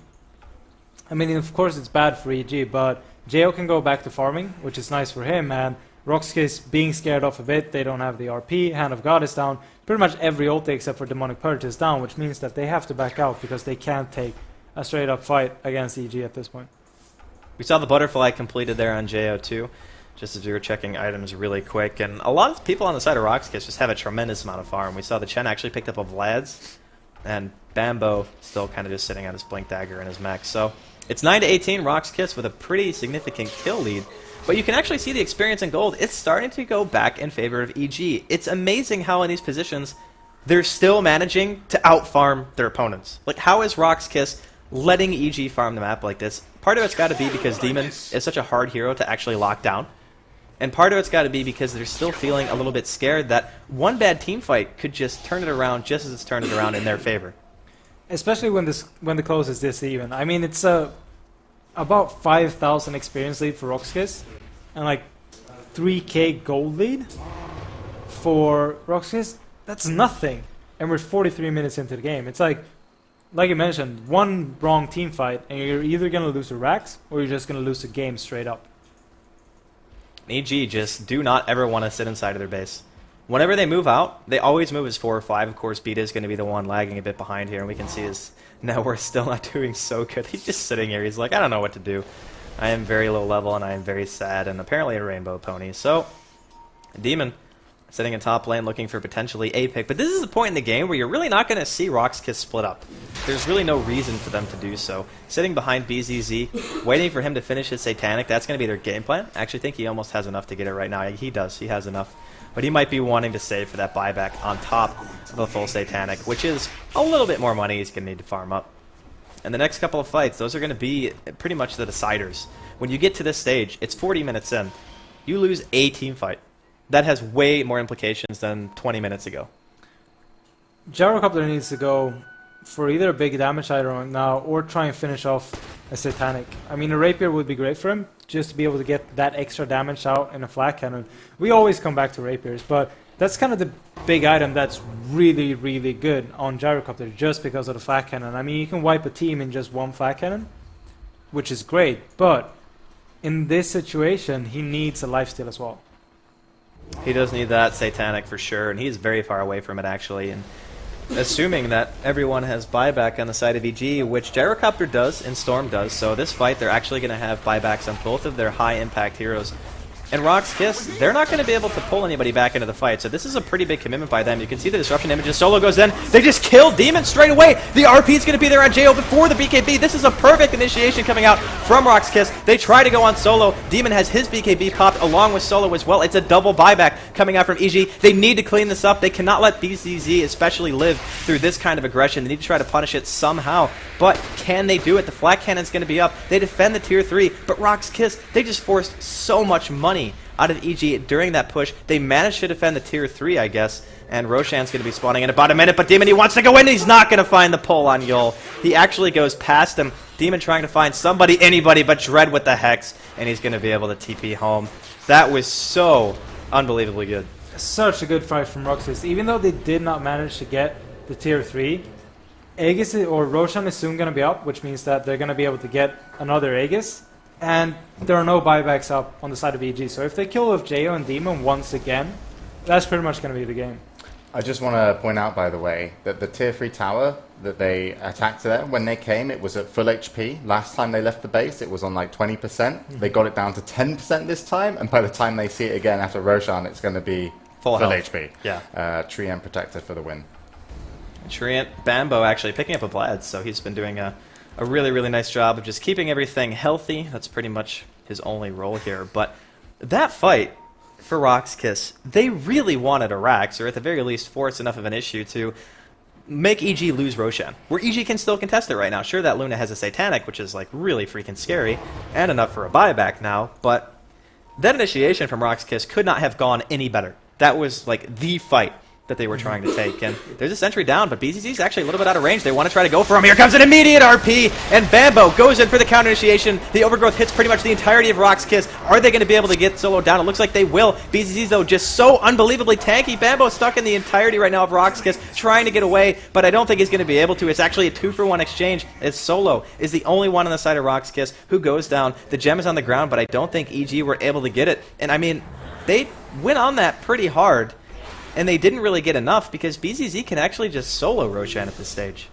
S4: I mean, of course it's bad for EG, but Jo can go back to farming, which is nice for him, and Roxkiss being scared off a bit, they don't have the RP, Hand of God is down, pretty much every ulti except for Demonic Purge is down, which means that they have to back out because they can't take a straight up fight against EG at this point.
S3: We saw the Butterfly completed there on Jo too, just as we were checking items really quick, and a lot of people on the side of Roxkiss just have a tremendous amount of farm. We saw the Chen actually picked up a Vlad's, and Bambo still kind of just sitting on his Blink Dagger and his mech. So it's 9-18 Roxkiss with a pretty significant kill lead. But you can actually see the experience in gold. It's starting to go back in favor of EG. It's amazing how in these positions they're still managing to outfarm their opponents. Like, how is Roxkiss letting EG farm the map like this? Part of it's got to be because Demon is such a hard hero to actually lock down. And part of it's got to be because they're still feeling a little bit scared that one bad team fight could just turn it around just as it's turned it around in their favor.
S4: Especially when the close is this even. I mean, it's about 5,000 experience lead for Roxkiss, and like 3k gold lead for Roxkiss. That's nothing, and we're 43 minutes into the game. It's like you mentioned, one wrong team fight, and you're either gonna lose the racks or you're just gonna lose the game straight up.
S3: EG just do not ever want to sit inside of their base. Whenever they move out, they always move as 4 or 5. Of course, Beta is going to be the one lagging a bit behind here, and we can see his network still not doing so good. He's just sitting here. He's like, I don't know what to do. I am very low level, and I am very sad, and apparently a rainbow pony. So, Demon sitting in top lane looking for potentially a pick. But this is the point in the game where you're really not going to see Roxkiss split up. There's really no reason for them to do so. Sitting behind BZZ, waiting for him to finish his Satanic, that's going to be their game plan. I actually think he almost has enough to get it right now. He does. He has enough. But he might be wanting to save for that buyback on top of a full Satanic, which is a little bit more money he's going to need to farm up. And the next couple of fights, those are going to be pretty much the deciders. When you get to this stage, it's 40 minutes in. You lose a team fight. That has way more implications than 20 minutes ago.
S4: Gyrocopter needs to go for either a big damage item now or try and finish off a Satanic. I mean, a Rapier would be great for him, just to be able to get that extra damage out in a flat cannon. We always come back to Rapiers, but that's kind of the big item that's really, really good on Gyrocopter, just because of the flat cannon. I mean, you can wipe a team in just one flat cannon, which is great, but in this situation, he needs a lifesteal as well.
S3: He does need that Satanic for sure, and he's very far away from it actually. And assuming that everyone has buyback on the side of EG, which Gyrocopter does and Storm does, so this fight they're actually going to have buybacks on both of their high impact heroes. And Rock's Kiss, they're not going to be able to pull anybody back into the fight, so this is a pretty big commitment by them. You can see the disruption images. Solo goes in. They just kill Demon straight away. The RP is going to be there on JO before the BKB. This is a perfect initiation coming out from Rock's Kiss. They try to go on Solo. Demon has his BKB popped along with Solo as well. It's a double buyback coming out from EG. They need to clean this up. They cannot let BZZ especially live through this kind of aggression. They need to try to punish it somehow. But can they do it? The flat cannon's going to be up. They defend the tier 3, but Rock's Kiss, they just forced so much money out of EG during that push. They managed to defend the tier 3, I guess, and Roshan's going to be spawning in about a minute, but Demon, he wants to go in. He's not going to find the pull on Yul. He actually goes past him. Demon trying to find somebody, anybody, but Dread with the Hex, and he's going to be able to TP home. That was so unbelievably good.
S4: Such a good fight from Roxas. Even though they did not manage to get the tier 3, Aegis or Roshan is soon going to be up, which means that they're going to be able to get another Aegis. And there are no buybacks up on the side of EG. So if they kill with Jo and Demon once again, that's pretty much going to be the game.
S1: I just want to point out, by the way, that the tier 3 tower that they attacked there, when they came, it was at full HP. Last time they left the base, it was on like 20%. They got it down to 10% this time, and by the time they see it again after Roshan, it's going to be full HP.
S3: Yeah.
S1: Treant Protector for the win.
S3: Treant Bambo actually picking up a Vlad, so he's been doing a really, really nice job of just keeping everything healthy. That's pretty much his only role here. But that fight for Rock's Kiss, they really wanted a Rax, or at the very least force enough of an issue to make EG lose Roshan, where EG can still contest it right now. Sure, that Luna has a Satanic, which is like really freaking scary, and enough for a buyback now, but that initiation from Rock's Kiss could not have gone any better. That was like the fight that they were trying to take. And there's a sentry down, but BZZ's actually a little bit out of range. They want to try to go for him. Here comes an immediate RP, and Bambo goes in for the counter initiation. The overgrowth hits pretty much the entirety of Rock's Kiss. Are they going to be able to get Solo down? It looks like they will. BZZ's, though, just so unbelievably tanky. Bambo stuck in the entirety right now of Rock's Kiss, trying to get away, but I don't think he's going to be able to. It's actually a 2-for-1 exchange, as Solo is the only one on the side of Rock's Kiss who goes down. The gem is on the ground, but I don't think EG were able to get it. And, I mean, they went on that pretty hard, and they didn't really get enough because BZZ can actually just solo Roshan at this stage.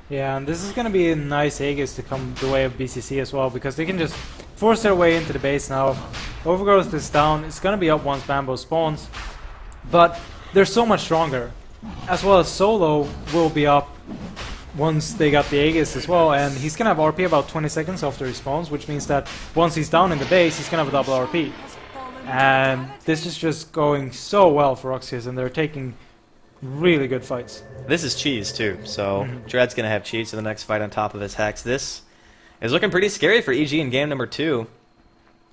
S4: Yeah, and this is going to be a nice Aegis to come the way of BCC as well, because they can just force their way into the base now. Overgrowth is down. It's going to be up once Bambo spawns, but they're so much stronger. As well as Solo will be up once they got the Aegis as well, and he's going to have RP about 20 seconds after he spawns, which means that once he's down in the base, he's going to have a double RP. And this is just going so well for Roxas, and they're taking really good fights.
S3: This is cheese, too, so Dread's going to have cheese to the next fight on top of his Hex. This is looking pretty scary for EG in game number 2.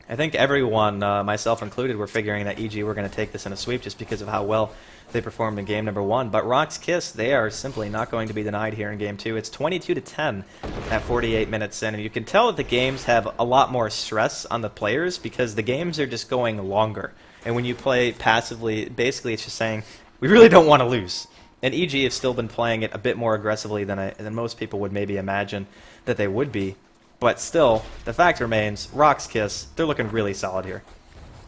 S3: I think everyone, myself included, were figuring that EG were going to take this in a sweep just because of how well they performed in game number 1. But Rock's Kiss, they are simply not going to be denied here in game 2. It's 22-10 at 48 minutes in, and you can tell that the games have a lot more stress on the players because the games are just going longer. And when you play passively, basically it's just saying, we really don't want to lose. And EG have still been playing it a bit more aggressively than most people would maybe imagine that they would be. But still, the fact remains, Rock's Kiss, they're looking really solid here.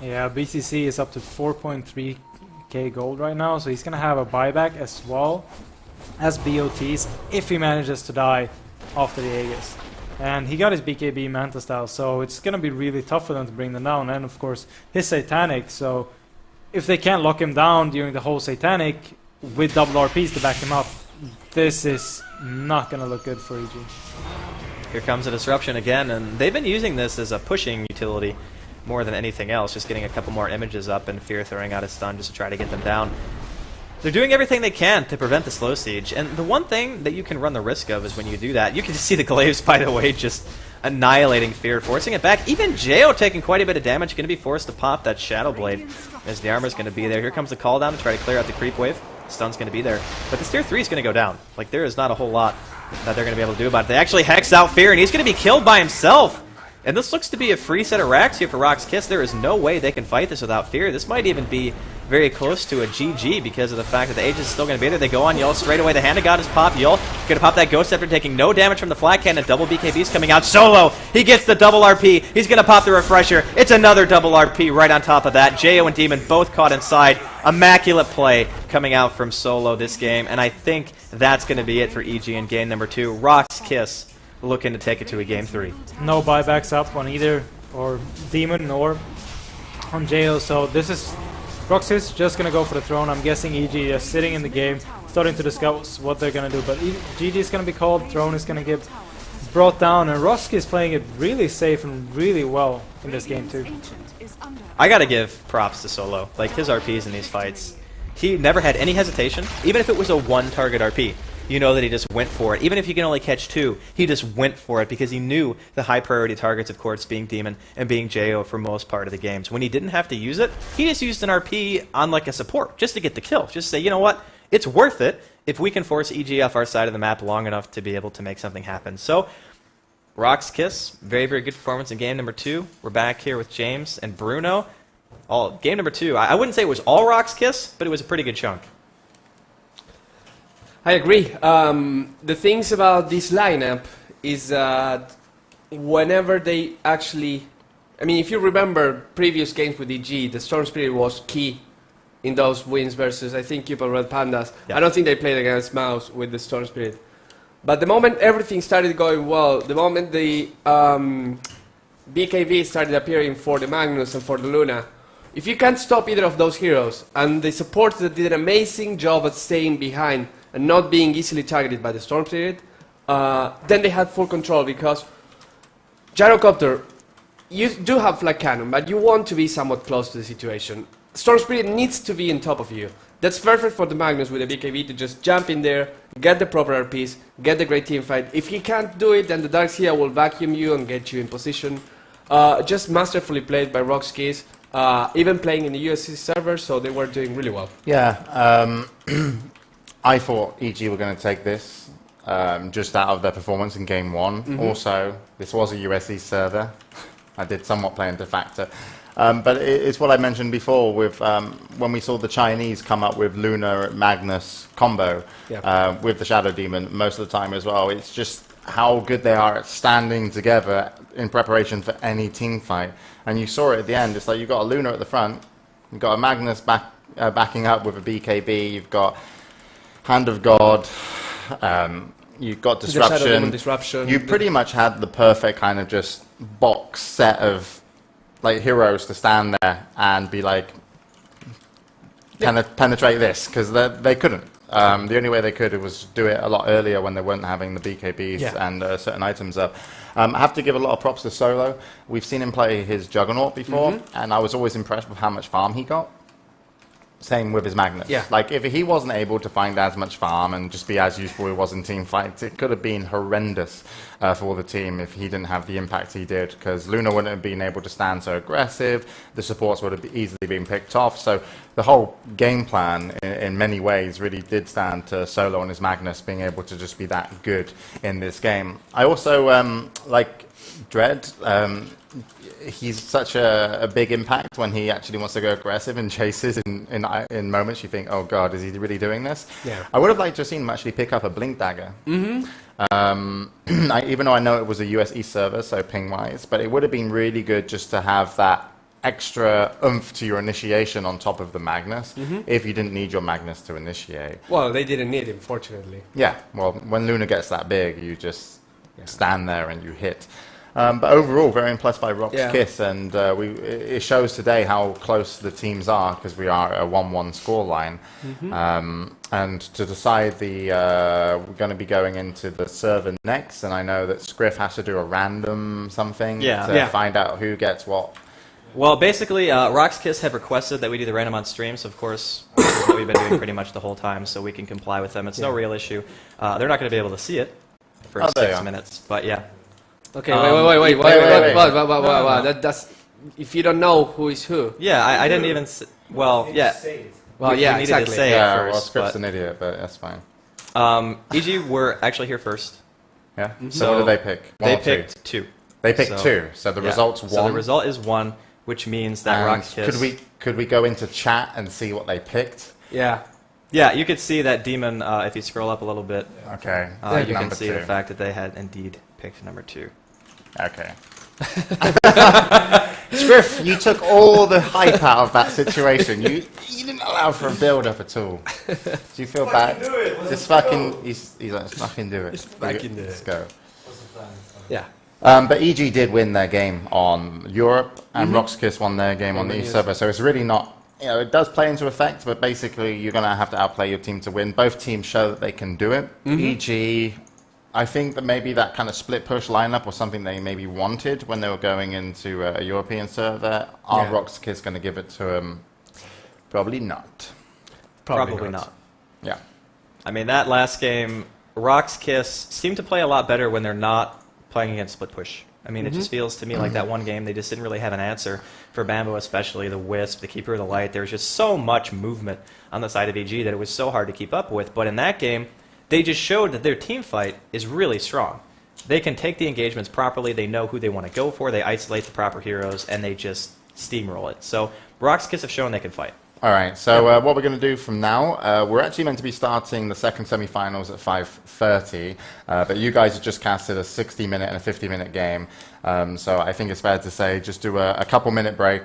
S4: Yeah, BCC is up to 4.3k gold right now, so he's going to have a buyback as well as BOTs if he manages to die after the Aegis. And he got his BKB Manta style, so it's going to be really tough for them to bring them down. And of course, his Satanic, so if they can't lock him down during the whole Satanic with double RPs to back him up, this is not going to look good for EG.
S3: Here comes a disruption again, and they've been using this as a pushing utility more than anything else, just getting a couple more images up and Fear throwing out a stun just to try to get them down. They're doing everything they can to prevent the slow siege, and the one thing that you can run the risk of is when you do that, you can just see the Glaives, by the way, just annihilating Fear, forcing it back. Even Jo taking quite a bit of damage, going to be forced to pop that Shadow Blade as the armor's going to be there. Here comes the call down to try to clear out the creep wave. Stun's going to be there, but this tier 3 is going to go down. Like, there is not a whole lot that they're going to be able to do about it. They actually hex out Fear, and he's going to be killed by himself. And this looks to be a free set of racks here for Rock's Kiss. There is no way they can fight this without Fear. This might even be very close to a GG because of the fact that the Aegis is still going to be there. They go on Yul straight away. The Hand of God is popped. Yul going to pop that Ghost Scepter, taking no damage from the flat cannon. Double BKBs coming out. Solo, he gets the double RP. He's going to pop the Refresher. It's another double RP right on top of that. Jo and Demon both caught inside. Immaculate play coming out from Solo this game. And I think that's going to be it for EG in game number 2. Rock's Kiss looking to take it to a game 3.
S4: No buybacks up on either or Demon or on JO. So this is Roxy's just gonna go for the throne. I'm guessing EG is sitting in the game, starting to discuss what they're gonna do. But GG is gonna be called, throne is gonna get brought down, and Roski is playing it really safe and really well in this game too.
S3: I gotta give props to Solo. Like, his RPs in these fights, he never had any hesitation. Even if it was a one-target RP, you know that he just went for it. Even if he can only catch 2, he just went for it because he knew the high-priority targets, of course, being Demon and being JO for most part of the games. When he didn't have to use it, he just used an RP on, like, a support just to get the kill. Just say, you know what? It's worth it if we can force EG off our side of the map long enough to be able to make something happen. So, Rock's Kiss, very, very good performance in game number 2. We're back here with James and Bruno. Game number 2, I wouldn't say it was all Rock's Kiss, but it was a pretty good chunk.
S2: I agree. The things about this lineup is that whenever they actually... I mean, if you remember previous games with EG, the Storm Spirit was key in those wins versus, I think, Cupid Red Pandas.
S3: Yeah.
S2: I don't think they played against Mouse with the Storm Spirit. But the moment everything started going well, the moment the BKB started appearing for the Magnus and for the Luna, if you can't stop either of those heroes, and the supports that did an amazing job at staying behind and not being easily targeted by the Storm Spirit, then they had full control, because Gyrocopter, you do have Flag Cannon, but you want to be somewhat close to the situation. Storm Spirit needs to be on top of you. That's perfect for the Magnus with the BKB to just jump in there, get the proper RPs, get the great team fight. If he can't do it, then the Darkseer will vacuum you and get you in position. Just masterfully played by Rockskis, even playing in the USC server, so they were doing really well.
S1: Yeah, I thought EG were going to take this just out of their performance in game 1. Also, this was a USC server. I did somewhat play into factor. But it's what I mentioned before with when we saw the Chinese come up with Luna Magnus combo with the Shadow Demon most of the time as well. It's just how good they are at standing together in preparation for any team fight. And you saw it at the end. It's like you've got a Luna at the front, you've got a Magnus backing up with a BKB, you've got Hand of God, you've got Disruption. You pretty much had the perfect kind of just box set of like heroes to stand there and be like, penetrate this, because they couldn't. The only way they could was do it a lot earlier when they weren't having the BKBs and certain items up. I have to give a lot of props to Solo. We've seen him play his Juggernaut before, and I was always impressed with how much farm he got. Same with his Magnus.
S2: Yeah.
S1: Like, if he wasn't able to find as much farm and just be as useful as he was in team fights, it could have been horrendous for the team if he didn't have the impact he did, because Luna wouldn't have been able to stand so aggressive, the supports would have easily been picked off, so the whole game plan, in many ways, really did stand to Solo and his Magnus being able to just be that good in this game. I also like Dread. He's such a big impact when he actually wants to go aggressive and chases in moments you think, oh god, is he really doing this?
S2: Yeah.
S1: I would have liked to have seen him actually pick up a Blink Dagger. Even though I know it was a US East server, so ping-wise, but it would have been really good just to have that extra oomph to your initiation on top of the Magnus, if you didn't need your Magnus to initiate.
S2: Well, they didn't need him, fortunately.
S1: Yeah, well, when Luna gets that big, you just stand there and you hit. But overall, very impressed by Rock's Kiss, and it shows today how close the teams are, because we are a 1-1 scoreline. And to decide we're going to be going into the server next, and I know that Scriff has to do a random something to find out who gets what.
S3: Well, basically, Rock's Kiss have requested that we do the random on stream, so of course, this is what we've been doing pretty much the whole time, so we can comply with them. It's no real issue. They're not going to be able to see it for 6 minutes, but yeah.
S2: Okay, wait. That's if you don't know who is who.
S3: Yeah, I didn't even. Well, yeah.
S2: Well,
S3: we needed
S2: exactly.
S3: to say
S1: Yeah,
S3: it
S1: well,
S3: first.
S1: Scriff's an idiot, but that's fine.
S3: EG were actually here first.
S1: Yeah. So what did they pick?
S3: They picked 2.
S1: They picked 2. So the result's 1.
S3: So the result is 1, which means that Rock's Kiss.
S1: Could we go into chat and see what they picked?
S2: Yeah.
S3: Yeah, you could see that Demon, if you scroll up a little bit,
S1: Okay.
S3: you can see
S1: 2.
S3: the fact that they had indeed picked number 2.
S1: Okay. Scriff, you took all the hype out of that situation. You didn't allow for a build-up at all. Do you feel bad?
S5: Do it.
S1: Just fucking, he's like, fucking do it.
S2: Just fucking do
S1: Let's
S2: it.
S1: go.
S5: What's the plan?
S2: Yeah.
S1: But EG did win their game on Europe, and Roxkiss won their game on the East
S2: yes.
S1: server. So it's really not, it does play into effect, but basically you're going to have to outplay your team to win. Both teams show that they can do it. EG, I think that maybe that kind of split push lineup was something they maybe wanted when they were going into a European server. Are Roxkiss going to give it to them? Probably not.
S3: Probably not.
S1: Yeah.
S3: I mean, that last game, Roxkiss seemed to play a lot better when they're not playing against split push. I mean, it just feels to me like that one game, they just didn't really have an answer for Bambo, especially the Wisp, the Keeper of the Light. There was just so much movement on the side of EG that it was so hard to keep up with. But in that game, they just showed that their team fight is really strong. They can take the engagements properly. They know who they want to go for. They isolate the proper heroes, and they just steamroll it. So Roxkiss have shown they can fight.
S1: All right, so what we're going to do from now, we're actually meant to be starting the second semi-finals at 5:30, but you guys have just casted a 60-minute and a 50-minute game, so I think it's fair to say just do a couple-minute break,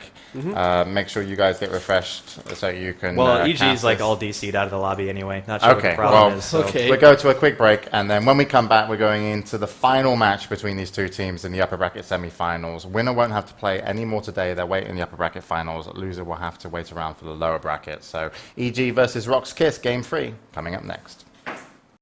S1: make sure you guys get refreshed so you can
S3: Well, EG
S1: cast
S3: is like
S1: this.
S3: all DC'd out of the lobby anyway. Not sure what
S1: Okay,
S3: the problem
S1: well,
S3: is. So.
S2: Okay.
S1: we'll go to a quick break, and then when we come back, we're going into the final match between these two teams in the upper bracket semi-finals. Winner won't have to play any more today. They're waiting in the upper bracket finals. Loser will have to wait around for the lower bracket. So EG versus Roxkiss, game 3, coming up next.